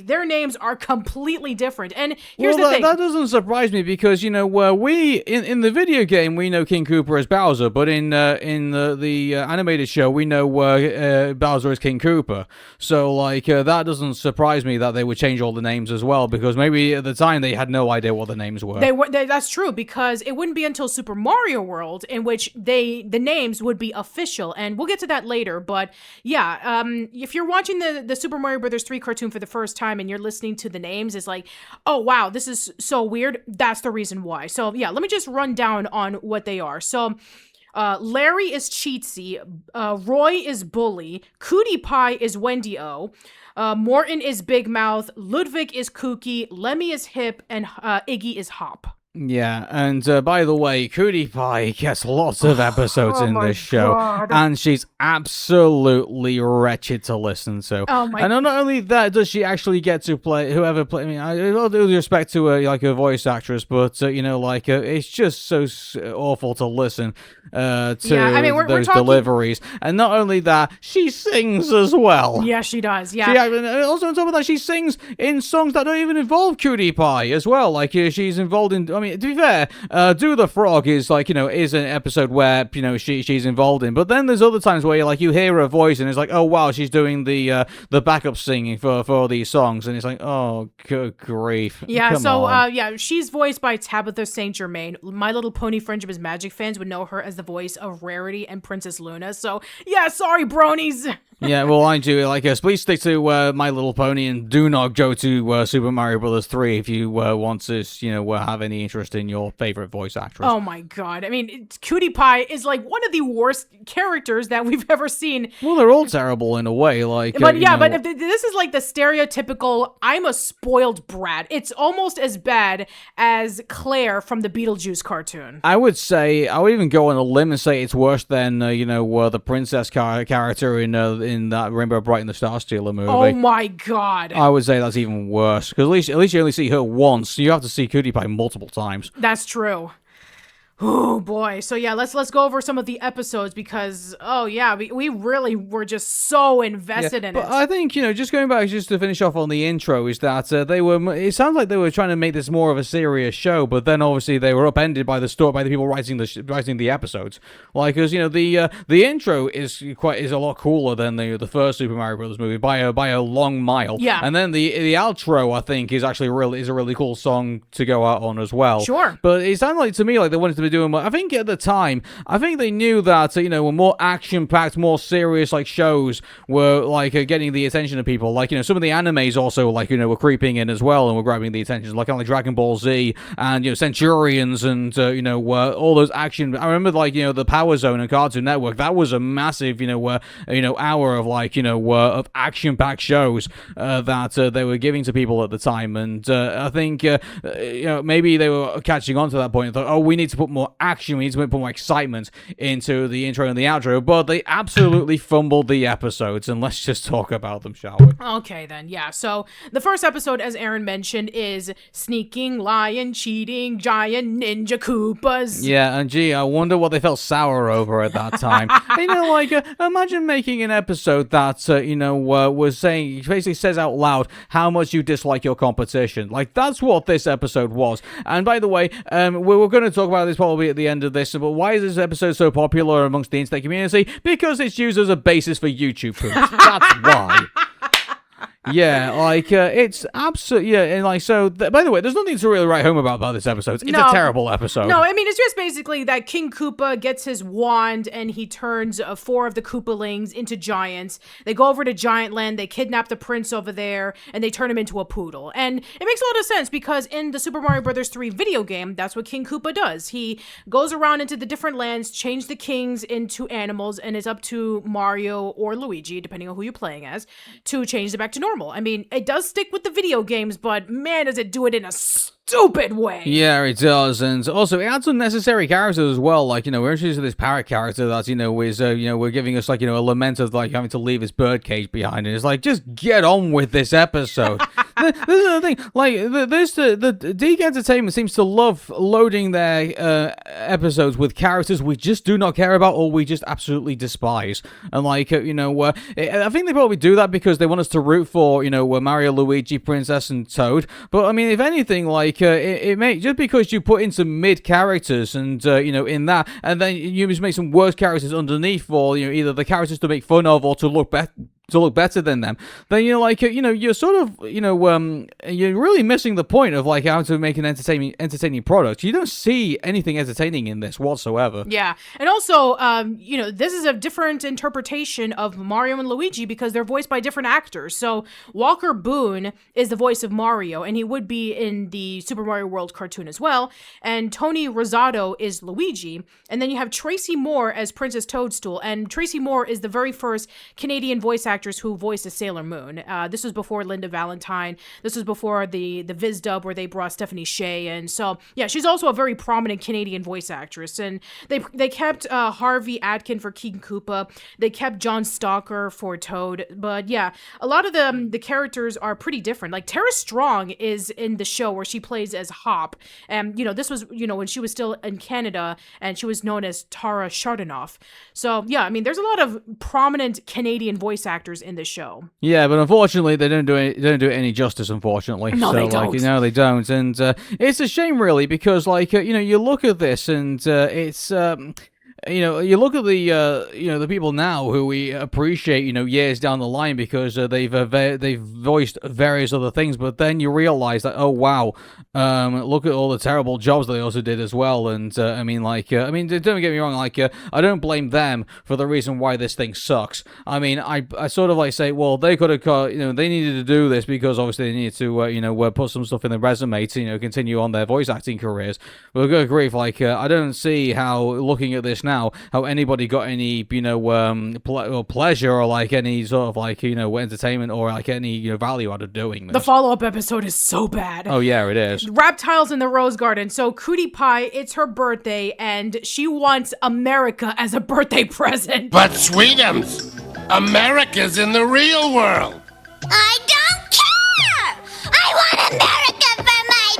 Their names are completely different. And here's the thing. That doesn't surprise me because, we, in the video game, we know King Koopa as Bowser, but in the animated show, we know Bowser as King Koopa. So, that doesn't surprise me that they would change all the names as well, because maybe at the time they had no idea what the names were. That's true, because it wouldn't be until Super Mario World in which the names would be official, and we'll get to that later, but yeah, if you're watching the Super Mario Brothers 3 cartoon for the first time and you're listening to the names, it's like, oh wow, this is so weird. That's the reason why. So yeah, let me just run down on what they are. So Larry is Cheatsy, Roy is Bully, Cootie Pie is Wendy-O, Morton is Big Mouth, Ludwig is Kooky, Lemmy is Hip, and Iggy is Hop. Yeah, and by the way, Cootie Pie gets lots of episodes in this show, God. And she's absolutely wretched to listen to. Oh my! And not only that, does she actually get to play whoever play? I mean, all due respect to her voice actress, but it's just so awful to listen to. Yeah, I mean, we're talking... deliveries, and not only that, she sings as well. Yeah, she does. Yeah. Also on top of that, she sings in songs that don't even involve Cootie Pie as well. She's involved in. I mean, to be fair, Do the Frog is is an episode where she's involved in, but then there's other times where you hear her voice and it's like, oh wow, she's doing the backup singing for these songs, and it's like, oh good grief. Yeah, Come on. Yeah, she's voiced by Tabitha St. Germain. My Little Pony Friendship is Magic fans would know her as the voice of Rarity and Princess Luna. So yeah, sorry bronies. Yeah, well, I do please stick to My Little Pony and do not go to Super Mario Brothers 3 if you want to have any interest in your favorite voice actress. Oh my god. I mean, Cootie Pie is one of the worst characters that we've ever seen. Well, they're all terrible in a way, But if this is the stereotypical I'm a spoiled brat. It's almost as bad as Claire from the Beetlejuice cartoon. I would even go on a limb and say it's worse than the princess character in that Rainbow Bright and the Star Stealer movie. Oh my god. I would say that's even worse, because at least you only see her once. You have to see Cootie Pie multiple times. That's true. Oh boy. So yeah, let's go over some of the episodes because we really were just so invested in but it. I think, just going back just to finish off on the intro is that it sounds like they were trying to make this more of a serious show, but then obviously they were upended by the people writing the episodes. Like, because the intro is a lot cooler than the first Super Mario Brothers movie by a long mile. Yeah. And then the outro, I think, is actually a really cool song to go out on as well. Sure. But it sounded like to me like they wanted to be doing. I think at the time, they knew that when more action-packed, more serious like shows were like getting the attention of people. Like some of the animes also were creeping in as well and were grabbing the attention. Like kind of like Dragon Ball Z and Centurions and all those action. I remember the Power Zone and Cartoon Network. That was a massive hour of of action-packed shows that they were giving to people at the time. And I think maybe they were catching on to that point and thought, oh, we need to put more action, we need to put more excitement into the intro and the outro, but they absolutely fumbled the episodes, and let's just talk about them, shall we? Okay, then, yeah. So, the first episode, as Aaron mentioned, is Sneaking, Lying, Cheating, Giant Ninja Koopas. Yeah, and gee, I wonder what they felt sour over at that time. Imagine making an episode that, was saying, basically says out loud how much you dislike your competition. Like, that's what this episode was. And by the way, we're going to talk about this probably at the end of this, but why is this episode so popular amongst the internet community? Because it's used as a basis for YouTube poops. That's why. Yeah, it's absolutely, yeah, and by the way, there's nothing to really write home about this episode. It's a terrible episode. No, I mean, it's just basically that King Koopa gets his wand and he turns 4 of the Koopalings into giants. They go over to Giant Land, they kidnap the prince over there, and they turn him into a poodle. And it makes a lot of sense because in the Super Mario Bros. 3 video game, that's what King Koopa does. He goes around into the different lands, change the kings into animals, and it's up to Mario or Luigi, depending on who you're playing as, to change them back to normal. I mean, it does stick with the video games, but man, does it do it in a stupid way. Yeah, it does, and also it adds unnecessary characters as well. Like, we're introduced to this parrot character that, is, we're giving us, a lament of, having to leave his birdcage behind. And it's like, just get on with this episode. This is the thing, the DiC Entertainment seems to love loading their episodes with characters we just do not care about or we just absolutely despise. And, I think they probably do that because they want us to root for, Mario, Luigi, Princess, and Toad. But, I mean, if anything, it may, just because you put in some mid characters and, in that, and then you just make some worse characters underneath for, either the characters to make fun of or to look better than them, then you're sort of you're really missing the point of how to make an entertaining product. You don't see anything entertaining in this whatsoever. Yeah, and also this is a different interpretation of Mario and Luigi because they're voiced by different actors. So Walker Boone is the voice of Mario, and he would be in the Super Mario World cartoon as well. And Tony Rosato is Luigi, and then you have Tracy Moore as Princess Toadstool, and Tracy Moore is the very first Canadian voice actress who voiced Sailor Moon. This was before Linda Valentine. This was before the Viz dub where they brought Stephanie Shea in. So yeah, she's also a very prominent Canadian voice actress. And they kept Harvey Atkin for King Koopa. They kept John Stalker for Toad. But yeah, a lot of the characters are pretty different. Like Tara Strong is in the show where she plays as Hop. And this was when she was still in Canada and she was known as Tara Chardanoff. So yeah, I mean there's a lot of prominent Canadian voice actors in the show. Yeah, but unfortunately they don't do it any justice, unfortunately. No, they don't. No, they don't. And it's a shame really because you look at this and it's you look at the people now who we appreciate, years down the line because they've voiced various other things, but then you realize that, oh wow, look at all the terrible jobs they also did as well. And don't get me wrong, I don't blame them for the reason why this thing sucks. I mean, I sort of say, well, they could have, they needed to do this because obviously they needed to, put some stuff in their resume to, continue on their voice acting careers. But good grief, I don't see how looking at this now, how anybody got any, pleasure or any sort of entertainment or any value out of doing this. The follow-up episode is so bad. Oh yeah, it is. Reptiles in the Rose Garden. So Cootie Pie, it's her birthday, and she wants America as a birthday present. But Sweetums, America's in the real world. I don't care! I want America for my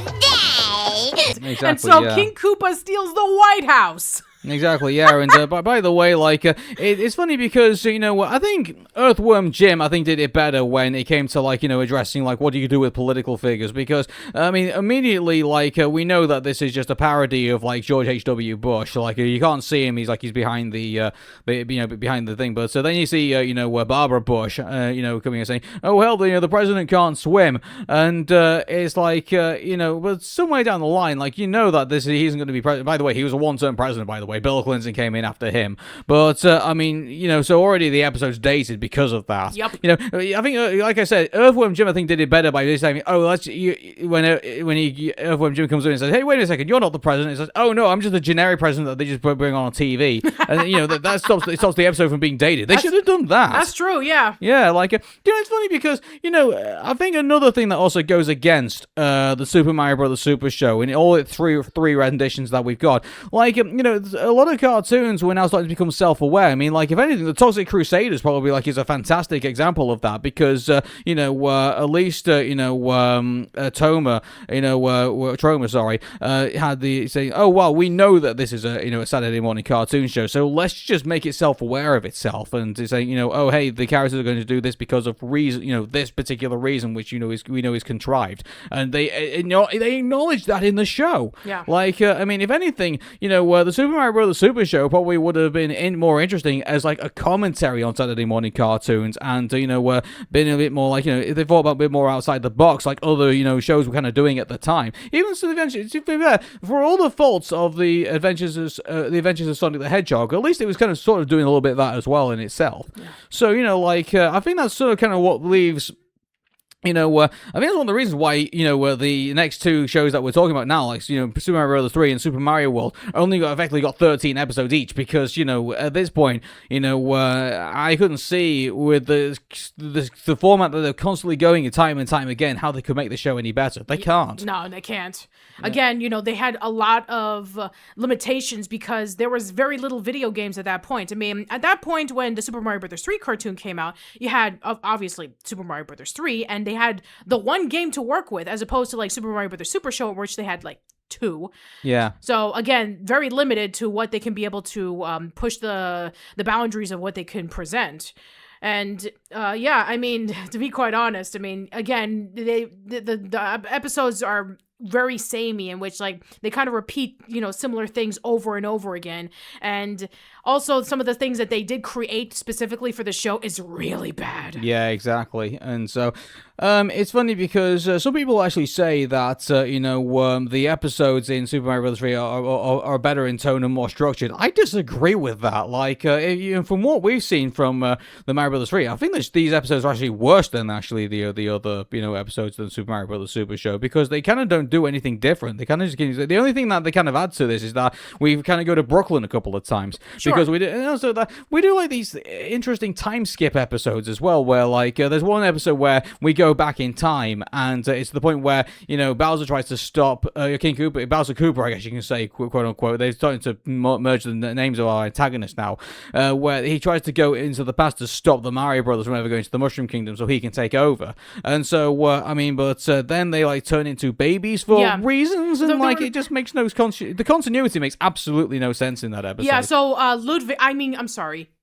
birthday! Exactly, And so yeah. King Koopa steals the White House. Exactly, yeah, and by the way, like, it's funny because, you know, I think Earthworm Jim, I think, did it better when it came to, like, you know, addressing, like, what do you do with political figures, because, I mean, immediately, like, we know that this is just a parody of, like, George H.W. Bush, like, you can't see him, he's behind the, behind the thing, but so then you see, Barbara Bush, coming and saying, oh, hell, the president can't swim, and, it's like, but somewhere down the line, like, you know that he isn't going to be president. By the way, he was a one-term president, by the way. Bill Clinton came in after him, but I mean, so already the episode's dated because of that. Yep. I think, like I said, Earthworm Jim, I think, did it better by just saying, "Oh, when Earthworm Jim comes in and says, hey, wait a second, you're not the president." He says, "Oh no, I'm just a generic president that they just bring on TV," and that stops the episode from being dated. They should have done that. That's true, yeah. Yeah, like, it's funny because, I think another thing that also goes against the Super Mario Bros. Super Show in all its three renditions that we've got, like, a lot of cartoons were now starting to become self-aware. I mean, like, if anything, the Toxic Crusaders probably, like, is a fantastic example of that because, at least, Troma, had the saying, oh, well, we know that this is a Saturday morning cartoon show, so let's just make it self-aware of itself and to say, oh, hey, the characters are going to do this because of reason, this particular reason, which, is contrived. And they acknowledge that in the show. Yeah. Like, I mean, if anything, the Super Mario Bros. Super Show probably would have been more interesting as, like, a commentary on Saturday morning cartoons and, been a bit more, like, if they thought about a bit more outside the box, like other, shows were kind of doing at the time. Even so, eventually, to be fair, for all the faults of the Adventures of Sonic the Hedgehog, at least it was kind of sort of doing a little bit of that as well in itself. Yeah. So, I think that's sort of kind of what leaves... I think that's one of the reasons why, the next two shows that we're talking about now, like, Super Mario Bros. 3 and Super Mario World, only effectively got 13 episodes each because, at this point, I couldn't see with the format that they're constantly going time and time again how they could make the show any better. They can't. No, they can't. Yeah. Again, they had a lot of limitations because there was very little video games at that point. I mean, at that point when the Super Mario Bros. 3 cartoon came out, you had, obviously, Super Mario Bros. 3, and they had the one game to work with as opposed to, like, Super Mario Bros. Super Show, which they had, like, 2. Yeah. So, again, very limited to what they can be able to push the boundaries of what they can present. And I mean, to be quite honest, I mean, again, the episodes are very samey, in which, like, they kind of repeat, similar things over and over again. And also some of the things that they did create specifically for the show is really bad. Yeah, exactly. And so it's funny because some people actually say that the episodes in Super Mario Bros. 3 are better in tone and more structured. I disagree with that. Like, from what we've seen from the Mario Bros. 3, I think that these episodes are actually worse than actually the other episodes of the Super Mario Bros. Super Show because they kind of don't do anything different. They kind of just the only thing that they kind of add to this is that we kind of go to Brooklyn a couple of times. Sure. Because we do, and also that we do like these interesting time skip episodes as well, where like there's one episode where we go back in time, and it's the point where Bowser tries to stop King Koopa, Bowser Koopa, I guess you can say, quote unquote. They're starting to merge the names of our antagonists now, where he tries to go into the past to stop the Mario Brothers from ever going to the Mushroom Kingdom, so he can take over. And so then they like turn into babies for reasons, and it just makes no the continuity makes absolutely no sense in that episode. Yeah, so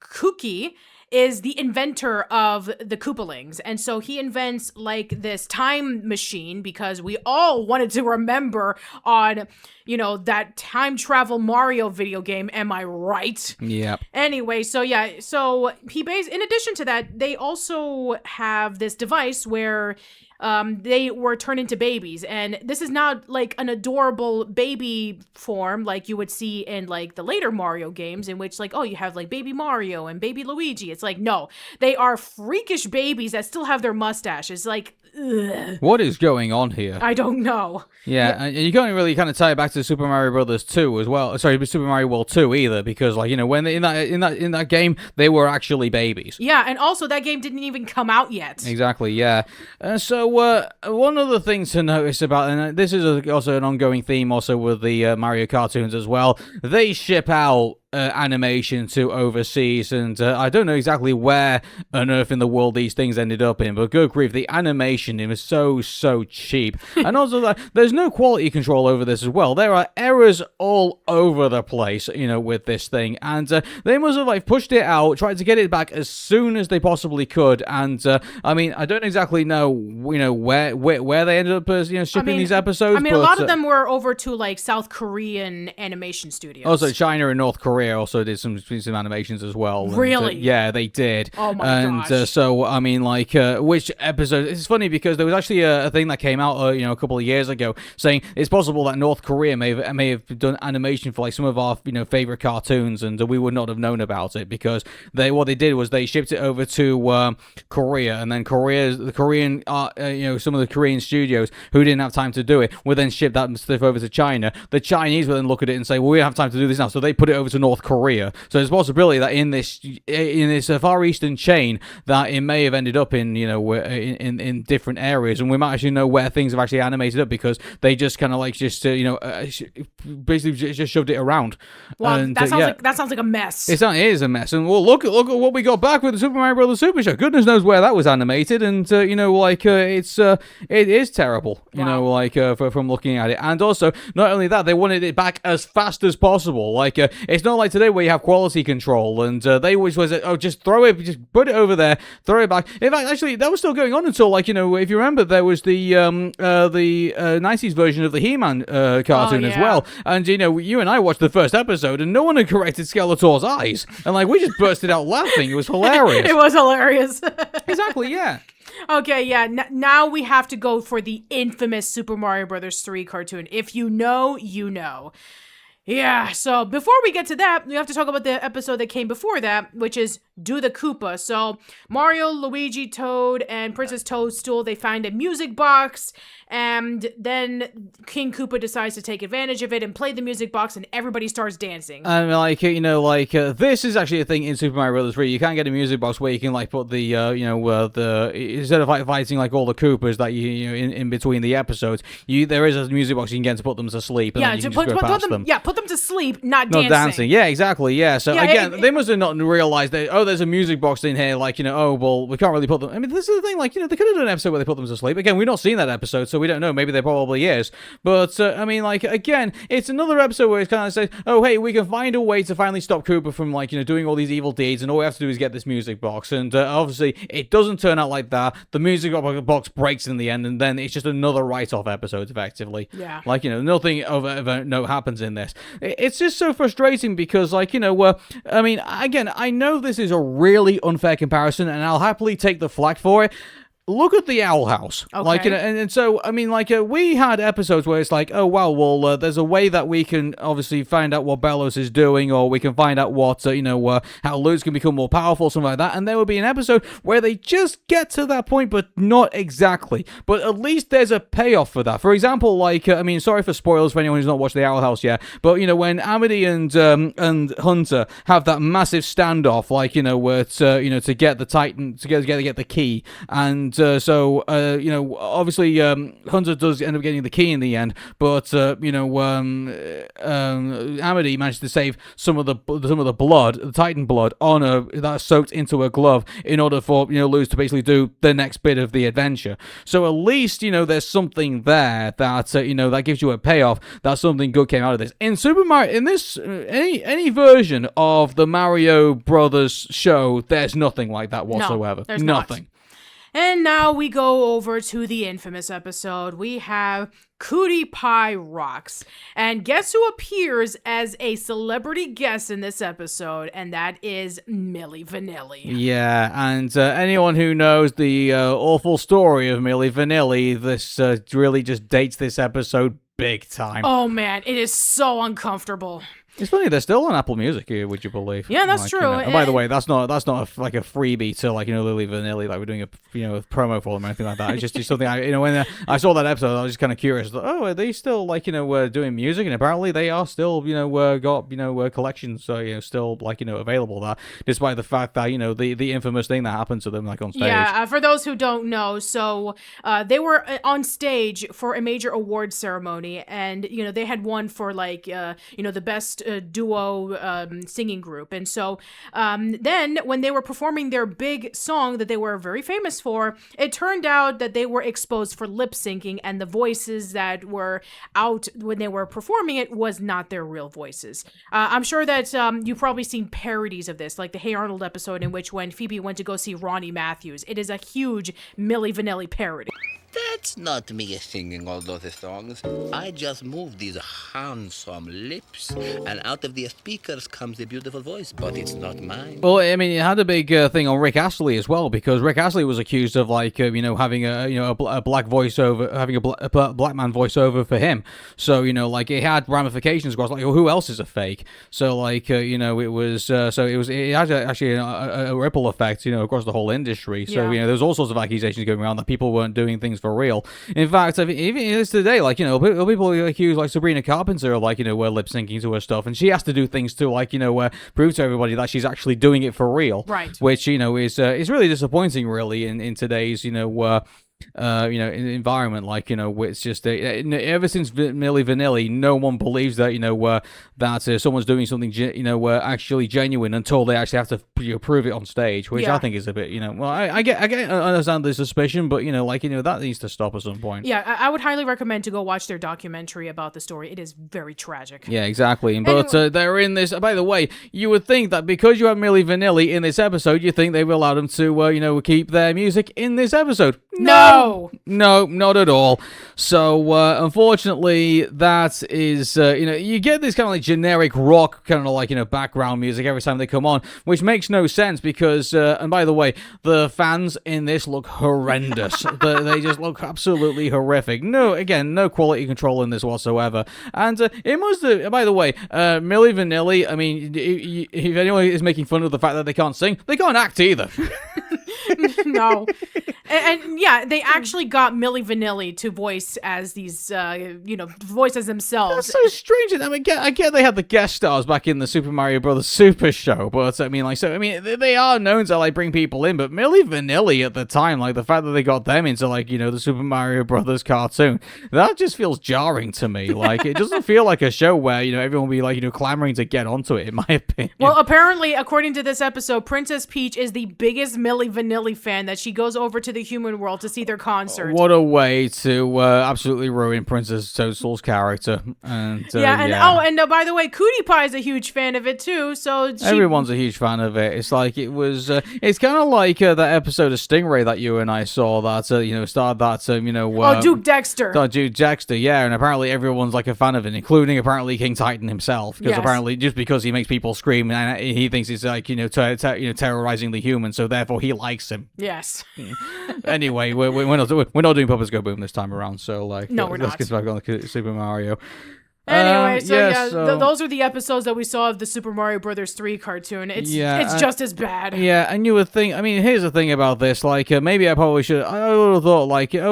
Kooky is the inventor of the Koopalings, and so he invents like this time machine because we all wanted to remember on that time travel Mario video game, am I right? Yeah. Anyway, so he in addition to that, they also have this device where they were turned into babies, and this is not like an adorable baby form like you would see in like the later Mario games, in which like, oh, you have like baby Mario and baby Luigi. It's like, no, they are freakish babies that still have their mustaches. Like, ugh. What is going on here? I don't know. Yeah, and you can't really kind of tie it back to Super Mario Brothers 2 as well. Sorry, Super Mario World 2 either, because like when they, in that game they were actually babies. Yeah, and also that game didn't even come out yet. Exactly. Yeah. So one other thing to notice about, and this is also an ongoing theme also with the Mario cartoons as well. They ship out animation to overseas, and I don't know exactly where on earth in the world these things ended up in, but good grief, the animation it was so cheap. And also, there's no quality control over this as well. There are errors all over the place, with this thing, and they must have pushed it out, tried to get it back as soon as they possibly could, and I don't exactly know, where they ended up, shipping these episodes. A lot of them were over to South Korean animation studios. Also, China and North Korea also did some animations as well. Really? Yeah, they did. Oh my gosh. So which episode? It's funny because there was actually a thing that came out, a couple of years ago, saying it's possible that North Korea may have done animation for some of our favorite cartoons, and we would not have known about it because what they did was they shipped it over to Korea, and then the Korean some of the Korean studios who didn't have time to do it would then ship that stuff over to China. The Chinese would then look at it and say, well, we don't have time to do this now, so they put it over to North Korea. So there's a possibility that in this Far Eastern chain that it may have ended up in in different areas, and we might actually know where things have actually animated up because they just kind of basically just shoved it around. Well, and, that sounds like a mess. It is a mess, and well, look at what we got back with the Super Mario Brothers Super Show. Goodness knows where that was animated, and it is terrible. From looking at it, and also not only that, they wanted it back as fast as possible. It's not like today where you have quality control, and they always was just throw it, just put it over there, throw it back. In fact, actually, that was still going on until if you remember, there was the 90s version of the He-Man cartoon as well, and you and I watched the first episode, and no one had corrected Skeletor's eyes, and we just bursted out laughing. It was hilarious. It was hilarious. Exactly, yeah. Okay, yeah. Now we have to go for the infamous Super Mario Brothers 3 cartoon. If you know, you know. Yeah, so before we get to that, we have to talk about the episode that came before that, which is Do the Koopa. So Mario, Luigi, Toad, and Princess Toadstool, they find a music box, and then King Koopa decides to take advantage of it and play the music box, and everybody starts dancing. And this is actually a thing in Super Mario Bros. 3. You can get a music box where you can put the instead of fighting all the Koopas that you in between the episodes, there is a music box you can get to put them to sleep. And then you can just go past them. Yeah, put them to sleep, not dancing. Not dancing. Yeah, exactly. Yeah. So again, they must have not realized that. Oh, there's a music box in here. Oh well, we can't really put them. I mean, this is the thing. They could have done an episode where they put them to sleep. Again, we've not seen that episode, so we don't know. Maybe there probably is. But again, it's another episode where it's kind of says, oh hey, we can find a way to finally stop Koopa from doing all these evil deeds, and all we have to do is get this music box. And obviously, it doesn't turn out like that. The music box breaks in the end, and then it's just another write-off episode, effectively. Yeah. Nothing of note happens in this. It's just so frustrating because, again, I know this is a really unfair comparison, and I'll happily take the flak for it. Look at the Owl House. Okay. So, we had episodes where it's oh, wow, well, there's a way that we can obviously find out what Bellows is doing, or we can find out what, how Luz can become more powerful, something like that, and there will be an episode where they just get to that point, but not exactly. But at least there's a payoff for that. For example, sorry for spoilers for anyone who's not watched the Owl House yet, but, when Amity and Hunter have that massive standoff, where it's, to get the Titan, to get the key, and obviously, Hunter does end up getting the key in the end, but Amity managed to save some of the blood, the Titan blood, on that's soaked into a glove in order for Luz to basically do the next bit of the adventure. So at least there's something there that that gives you a payoff. That something good came out of this. In Super Mario, in this any version of the Mario Brothers show, there's nothing like that whatsoever. No, there's nothing. Not. And now we go over to the infamous episode. We have Cootie Pie Rocks. And guess who appears as a celebrity guest in this episode? And that is Milli Vanilli. Yeah, and anyone who knows the awful story of Milli Vanilli, this really just dates this episode big time. Oh man, it is so uncomfortable. It's funny, they're still on Apple Music here, would you believe? Yeah, that's true. And by the way, that's not a freebie to Milli Vanilli, we're doing a promo for them or anything like that. It's just something when I saw that episode, I was just kind of curious. Oh, are they still doing music? And apparently they are still got collections still available there, despite the fact that the infamous thing that happened to them on stage. Yeah, for those who don't know, so they were on stage for a major award ceremony, and they had won for the best duo singing group. And so then when they were performing their big song that they were very famous for, it turned out that they were exposed for lip syncing, and the voices that were out when they were performing it was not their real voices. I'm sure that you've probably seen parodies of this, like the Hey Arnold episode in which when Phoebe went to go see Ronnie Matthews. It is a huge Milli Vanilli parody. That's not me singing all those songs. I just move these handsome lips, and out of the speakers comes a beautiful voice, but it's not mine. Well, I mean, it had a big thing on Rick Astley as well, because Rick Astley was accused of having a black voiceover, having a black man voiceover for him. So it had ramifications across who else is a fake. So it had actually a ripple effect across the whole industry. So there's all sorts of accusations going around that people weren't doing things for real. In fact, I mean, even it is today, people accuse Sabrina Carpenter of we're lip syncing to her stuff, and she has to do things to prove to everybody that she's actually doing it for real. Right. Which is really disappointing, really, in today's environment. It's just ever since Milli Vanilli, no one believes that that someone's doing something actually genuine until they actually have to prove it on stage, which I think is a bit I understand the suspicion, but that needs to stop at some point. Yeah, I would highly recommend to go watch their documentary about the story. It is very tragic. Yeah, exactly. But they're in this. By the way, you would think that because you have Milli Vanilli in this episode, you think they will allow them to keep their music in this episode. No, not at all. So, unfortunately, that is, you get this kind of generic rock kind of background music every time they come on, which makes no sense because, and by the way, the fans in this look horrendous. They just look absolutely horrific. No quality control in this whatsoever. And it must have, by the way, Milli Vanilli, I mean, if anyone is making fun of the fact that they can't sing, they can't act either. No. And yeah, they actually got Milli Vanilli to voice as these, voice as themselves. That's so strange. I mean, I get they had the guest stars back in the Super Mario Brothers Super Show, but they are known to bring people in. But Milli Vanilli at the time, the fact that they got them into the Super Mario Brothers cartoon, that just feels jarring to me. It doesn't feel like a show where everyone will be clamoring to get onto it. In my opinion. Well, apparently, according to this episode, Princess Peach is the biggest Milli Vanilli fan that she goes over to the human world to see their concert. What a way to absolutely ruin Princess Toadstool's character. And by the way, Cootie Pie is a huge fan of it too. So everyone's a huge fan of it. It's it's kind of like that episode of Stingray that you and I saw that starred that Duke Dexter. Duke Dexter, yeah, and apparently everyone's a fan of it, including apparently King Titan himself, because apparently just because he makes people scream and he thinks it's terrorizing the humans, so therefore he likes him. Yes. Anyway, we're not doing Puppets Go Boom this time around, so no, we're not. Let's get back on the Super Mario. Anyway, those are the episodes that we saw of the Super Mario Brothers 3 cartoon. It's just as bad. Yeah, and you would think, I mean, here's the thing about this, maybe I probably should, I would have thought,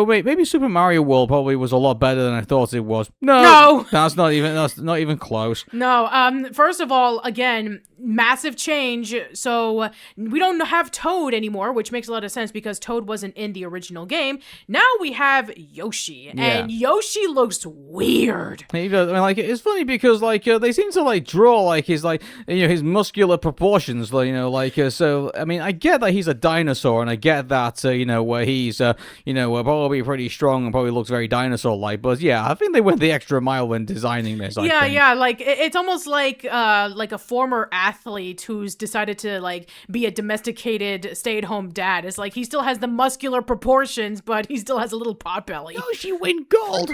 maybe Super Mario World probably was a lot better than I thought it was. No! That's not even close. No, first of all, again, massive change. So we don't have Toad anymore, which makes a lot of sense because Toad wasn't in the original game. Now we have Yoshi, and Yoshi looks weird. He does. I mean, it's funny because they seem to draw his his muscular proportions. So I mean, I get that he's a dinosaur, and I get that where he's probably pretty strong and probably looks very dinosaur-like. But yeah, I think they went the extra mile when designing this. It's almost like a former athlete who's decided to be a domesticated stay-at-home dad. It's he still has the muscular proportions, but he still has a little pot belly. Yoshi win gold.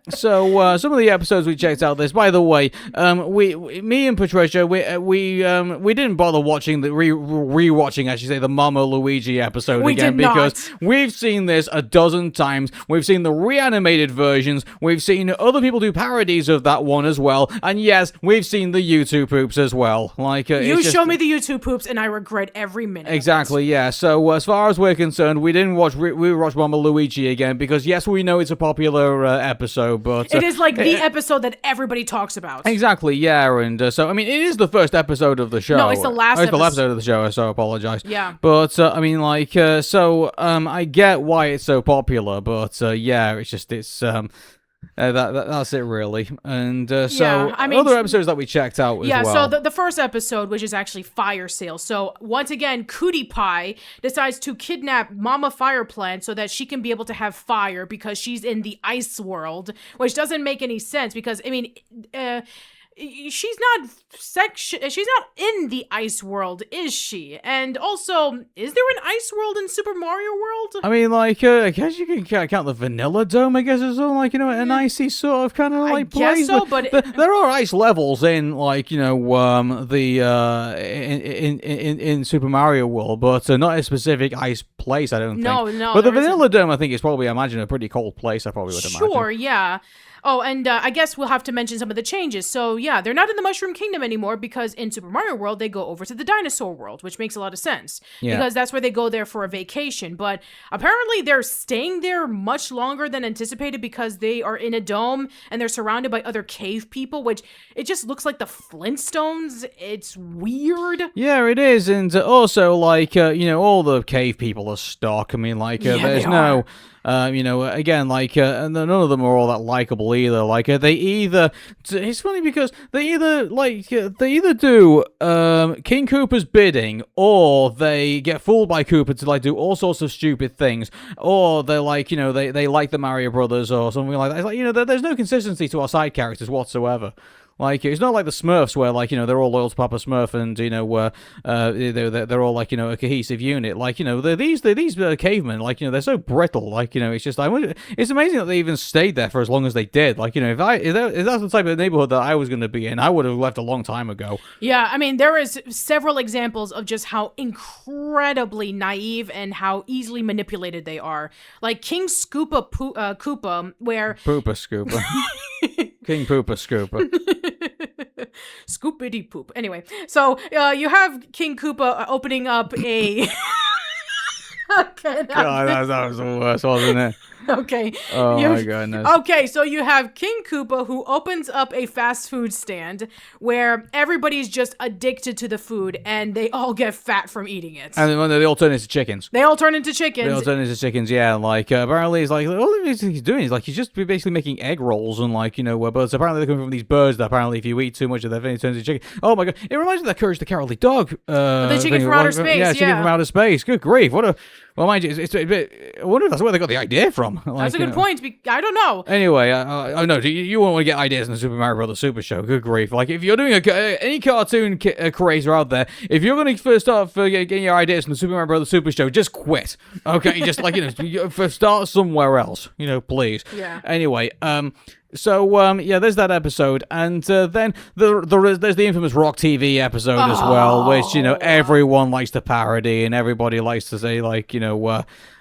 So some of the episodes we checked out this. By the way, me and Patricia, we didn't bother watching rewatching, I should say, the Mama Luigi episode again because we've seen this a dozen times. We've seen the reanimated versions. We've seen other people do parodies of that one as well. And yes, we've seen the YouTube poops as well. You show me the YouTube poops, and I regret every minute. Exactly. Yeah. So as far as we're concerned, we didn't watch Mama Luigi again because yes, we know it's a popular episode. But it is the episode that everybody talks about. Exactly, yeah, and so I mean, it is the first episode of the show. No, it's the last. It's the last episode of the show. So I apologize. Yeah, but I mean, I get why it's so popular, but yeah, it's just That's it, really. And Yeah, so I mean, other episodes that we checked out as yeah, well. so the first episode, which is actually Fire Sale. So once again, Cootie Pie decides to kidnap Mama Fire Plant so that she can be able to have fire because she's in the ice world, which doesn't make any sense because, I mean, she's not she's not in the ice world, is she? And also, is there an ice world in Super Mario World? I mean, like, I guess you can count the Vanilla Dome, I guess, as well, like, an icy sort of kind of, like, guess place. so, but there are ice levels in, like, the, in Super Mario World, but not a specific ice place, I don't think. No, But the there isn't. Vanilla Dome, I think, is probably, I imagine, a pretty cold place, I probably would imagine. Sure, yeah. Oh, and I guess we'll have to mention some of the changes. So, yeah, they're not in the Mushroom Kingdom anymore because in Super Mario World, they go over to the Dinosaur World, which makes a lot of sense. Yeah. Because that's where they go there for a vacation. But apparently, they're staying there much longer than anticipated because they are in a dome and they're surrounded by other cave people, which it just looks like the Flintstones. It's weird. Yeah, it is, and also, like, all the cave people are stock. I mean, like, Yeah, there's they no... again, like, and none of them are all that likable either. Like, they either... It's funny because they either do King Koopa's bidding, or they get fooled by Koopa to, like, do all sorts of stupid things, or they're like, they like the Mario Brothers or something like that. It's like, there's no consistency to our side characters whatsoever. Like, it's not like the Smurfs where, like, they're all loyal to Papa Smurf and, they're all, like, a cohesive unit. Like, these cavemen, like, they're so brittle. Like, it's just, it's amazing that they even stayed there for as long as they did. Like, if that's the type of neighborhood that I was going to be in, I would have left a long time ago. Yeah, I mean, there is several examples of just how incredibly naive and how easily manipulated they are. Like King Koopa, where... Poopa Scoopa. King Poopa Scoopa. Scoopity poop. Anyway, so you have King Koopa opening up a... Okay, God, that was the worst, wasn't it? Okay. Oh my goodness. Okay, so you have King Koopa who opens up a fast food stand where everybody's just addicted to the food and they all get fat from eating it. And then they all turn into chickens. They all turn into chickens. They all turn into chickens, yeah. Like, apparently, it's like, all he's doing is, like, he's just basically making egg rolls and, like, but apparently they're coming from these birds that apparently if you eat too much of their thing, it turns into chicken. Oh my god. It reminds me of that Courage the Cowardly Dog. The chicken from outer space, yeah. Chicken from outer space. Good grief. Well, mind you, it's a bit... I wonder if that's where they got the idea from. Like, That's a good point. I don't know. Anyway, I know you won't want to get ideas in the Super Mario Bros. Super Show. Good grief! Like, if you're doing any cartoon creator out there, if you're going to first start getting your ideas from the Super Mario Bros. Super Show, just quit. Okay, just like start somewhere else. Please. Yeah. Anyway, So, there's that episode, and then there's the infamous Rock TV episode as well, which, everyone likes to parody, and everybody likes to say, like,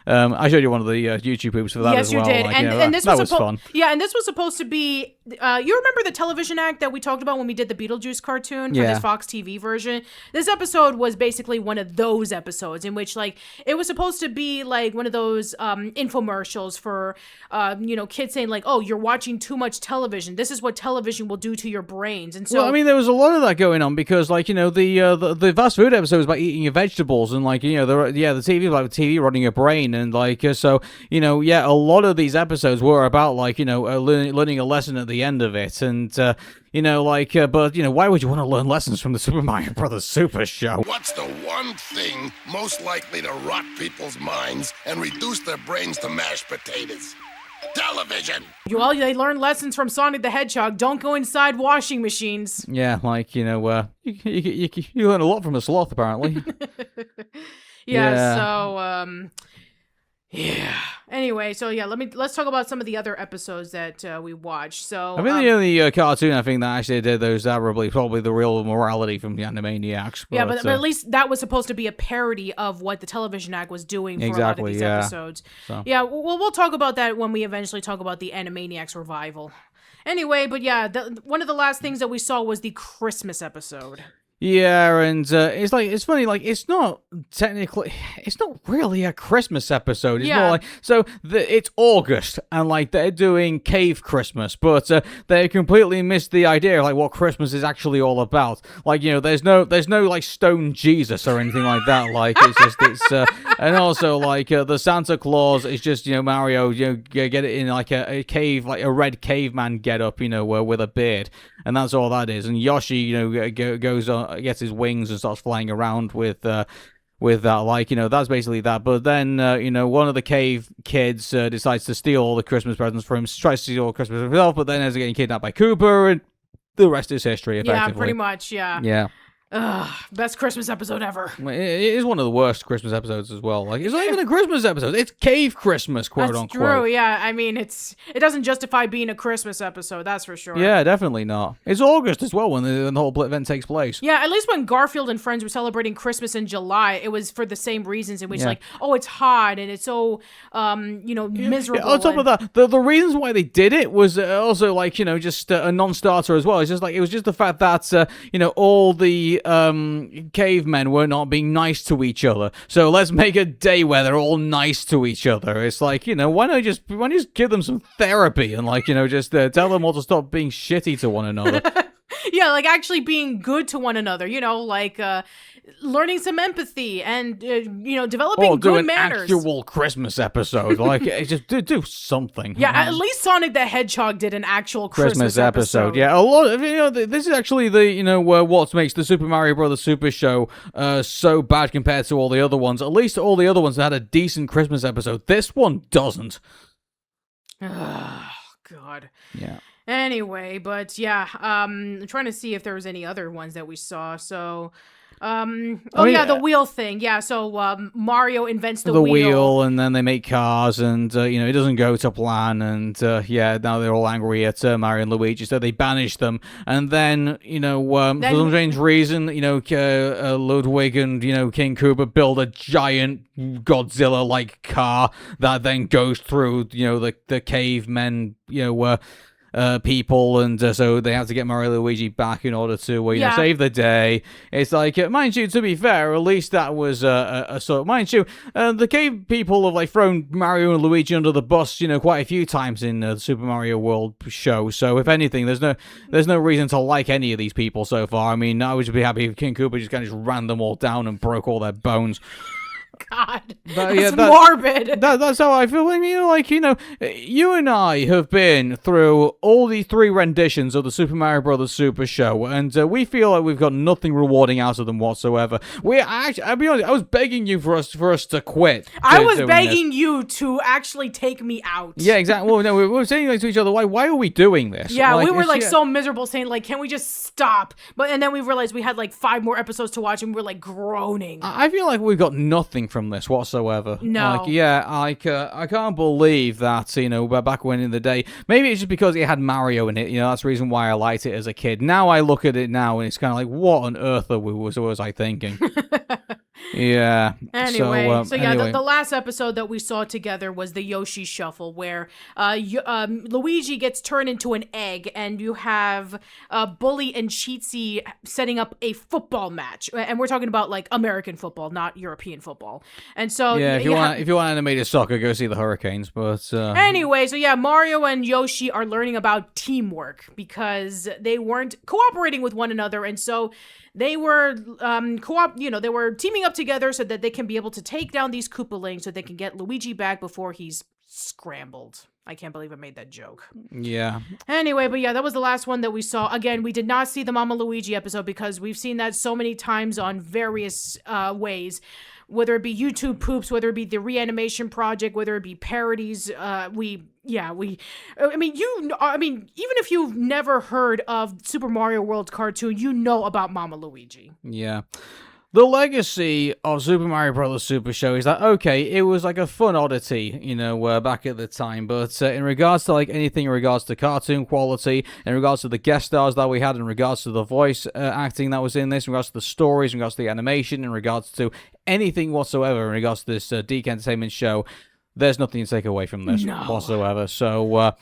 I showed you one of the YouTube poops for that as well. Yes, you did. Like, And this that was was fun. Yeah, and this was supposed to be... you remember the television act that we talked about when we did the Beetlejuice cartoon for Yeah. this Fox TV version? This episode was basically one of those episodes in which, like, it was supposed to be, like, one of those infomercials for, kids saying, like, oh, you're watching too much television. This is what television will do to your brains. And so... Well, I mean, there was a lot of that going on because, like, the fast food episode was about eating your vegetables, and, like, the TV was like the TV running your brain, and, like, so, a lot of these episodes were about, like, learning a lesson at the end of it, and, but, why would you want to learn lessons from the Super Mario Brothers Super Show? What's the one thing most likely to rot people's minds and reduce their brains to mashed potatoes? Television! They learn lessons from Sonic the Hedgehog. Don't go inside washing machines. Yeah, like, you learn a lot from a sloth, apparently. Yeah, so, yeah. Anyway, so yeah, let's talk about some of the other episodes that we watched. So I think the only cartoon I think that actually did those admirably, probably the real morality from the Animaniacs. But, but at least that was supposed to be a parody of what the television act was doing for a lot of these episodes. So. Yeah, we'll talk about that when we eventually talk about the Animaniacs revival. Anyway, but yeah, one of the last things that we saw was the Christmas episode. Yeah, and it's funny, like it's not really a Christmas episode. It's more like it's August, and like they're doing Cave Christmas, but they completely missed the idea of like what Christmas is actually all about. Like there's no like stone Jesus or anything like that. Like and also like the Santa Claus is just Mario get it in like a cave, like a red caveman get up with a beard. And that's all that is. And Yoshi, goes on, gets his wings and starts flying around with that. Like, that's basically that. But then, one of the cave kids decides to steal all the Christmas presents from him, tries to steal all the Christmas himself, but then ends up getting kidnapped by Koopa, and the rest is history, effectively. Yeah, pretty much, yeah. Yeah. Ugh, best Christmas episode ever. It is one of the worst Christmas episodes as well. Like, it's not even a Christmas episode. It's Cave Christmas, quote unquote. That's true, yeah. I mean, it doesn't justify being a Christmas episode, that's for sure. Yeah, definitely not. It's August as well when the whole event takes place. Yeah, at least when Garfield and friends were celebrating Christmas in July, it was for the same reasons in which, like, oh, it's hot and it's so, miserable. Yeah, on top of that, the reasons why they did it was also, like, just a non-starter as well. It's just like, it was just the fact that, all the cavemen were not being nice to each other. So let's make a day where they're all nice to each other. It's like, why not just give them some therapy and like, just tell them all to stop being shitty to one another. Yeah, like actually being good to one another, like learning some empathy and, developing good manners. Do an actual Christmas episode. Like, just do something. Yeah, at least Sonic the Hedgehog did an actual Christmas episode. Yeah, a lot of, this is actually the, what makes the Super Mario Bros. Super Show so bad compared to all the other ones. At least all the other ones had a decent Christmas episode. This one doesn't. Oh, God. Yeah. Anyway, but yeah, I'm trying to see if there was any other ones that we saw. So, the wheel thing. Yeah, so Mario invents the wheel. And then they make cars, and it doesn't go to plan, and now they're all angry at Mario and Luigi, so they banish them. And then for some strange reason, Ludwig and King Koopa build a giant Godzilla-like car that then goes through the cavemen people, and so they have to get Mario and Luigi back in order to save the day. It's like, mind you, to be fair, at least that was a sort. Mind you, the cave people have like thrown Mario and Luigi under the bus, quite a few times in the Super Mario World show. So if anything, there's no reason to like any of these people so far. I mean, I would be happy if King Koopa just kind of just ran them all down and broke all their bones. God, that's morbid. That's how I feel. I mean, you and I have been through all the 3 renditions of the Super Mario Bros. Super Show, and we feel like we've got nothing rewarding out of them whatsoever. I'll be honest, I was begging you for us to quit. I was begging you to actually take me out. Yeah, exactly. Well, no, we were saying to each other, why are we doing this? Yeah, we were so miserable, saying like, can we just stop? And then we realized we had like 5 more episodes to watch, and we were like groaning. I feel like we've got nothing from this whatsoever. No. I can't believe that, back when in the day, maybe it's just because it had Mario in it, that's the reason why I liked it as a kid. Now I look at it now, and it's kind of like, what on earth was I thinking? Yeah. Anyway, the last episode that we saw together was the Yoshi Shuffle, where Luigi gets turned into an egg, and you have Bully and Cheatsy setting up a football match, and we're talking about like American football, not European football. And so if you want animated soccer, go see the Hurricanes. But anyway, so yeah, Mario and Yoshi are learning about teamwork because they weren't cooperating with one another, and so they were they were teaming up together so that they can be able to take down these Koopalings so they can get Luigi back before he's scrambled. I can't believe I made that joke. Yeah. Anyway, but yeah, that was the last one that we saw. Again, we did not see the Mama Luigi episode because we've seen that so many times on various ways. Whether it be YouTube poops, whether it be the reanimation project, whether it be parodies, even if you've never heard of Super Mario World cartoon, you know about Mama Luigi. Yeah. The legacy of Super Mario Bros. Super Show is that, okay, it was like a fun oddity, back at the time, but in regards to like anything in regards to cartoon quality, in regards to the guest stars that we had, in regards to the voice acting that was in this, in regards to the stories, in regards to the animation, in regards to anything whatsoever, in regards to this DiC Entertainment show, there's nothing to take away from this whatsoever. So,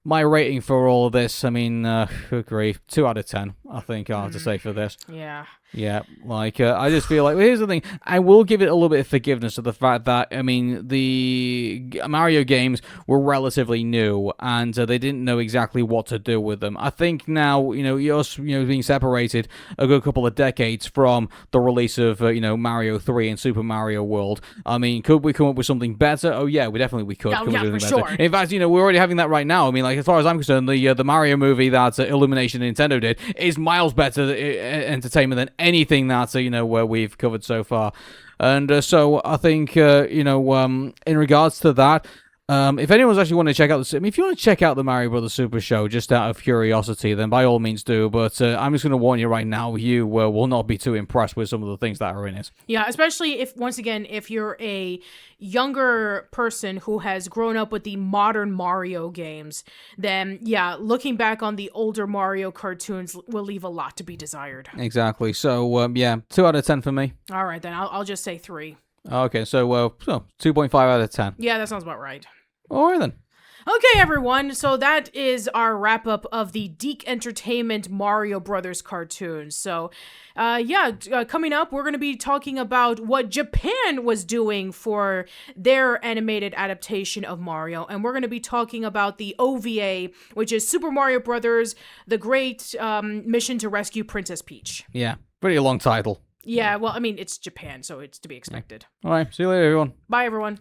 my rating for all of this, good grief, 2 out of 10. I think I have to say for this. Yeah. Yeah, like, I just feel like, well, here's the thing, I will give it a little bit of forgiveness to the fact that, I mean, the Mario games were relatively new, and they didn't know exactly what to do with them. I think now, us, being separated a good couple of decades from the release of, Mario 3 and Super Mario World, I mean, could we come up with something better? Oh, yeah, we could. Oh, Come yeah, up with for something better. sure. In fact, we're already having that right now. I mean, like, as far as I'm concerned, the Mario movie that Illumination and Nintendo did is miles better entertainment than anything that where we've covered so far. And so I think in regards to that, if anyone's actually want to check out if you want to check out the Mario Brothers Super Show just out of curiosity, then by all means do. But I'm just going to warn you right now, you will not be too impressed with some of the things that are in it. Yeah, especially if you're a younger person who has grown up with the modern Mario games, then yeah, looking back on the older Mario cartoons will leave a lot to be desired. Exactly. So 2 out of 10 for me. All right, then I'll just say 3. Okay, so 2.5 out of 10. Yeah, that sounds about right. All right then. Okay, everyone. So that is our wrap up of the DiC Entertainment Mario Brothers cartoons. So, coming up, we're going to be talking about what Japan was doing for their animated adaptation of Mario, and we're going to be talking about the OVA, which is Super Mario Brothers: The Great Mission to Rescue Princess Peach. Yeah, pretty long title. Yeah, well, I mean, it's Japan, so it's to be expected. All right, see you later, everyone. Bye, everyone.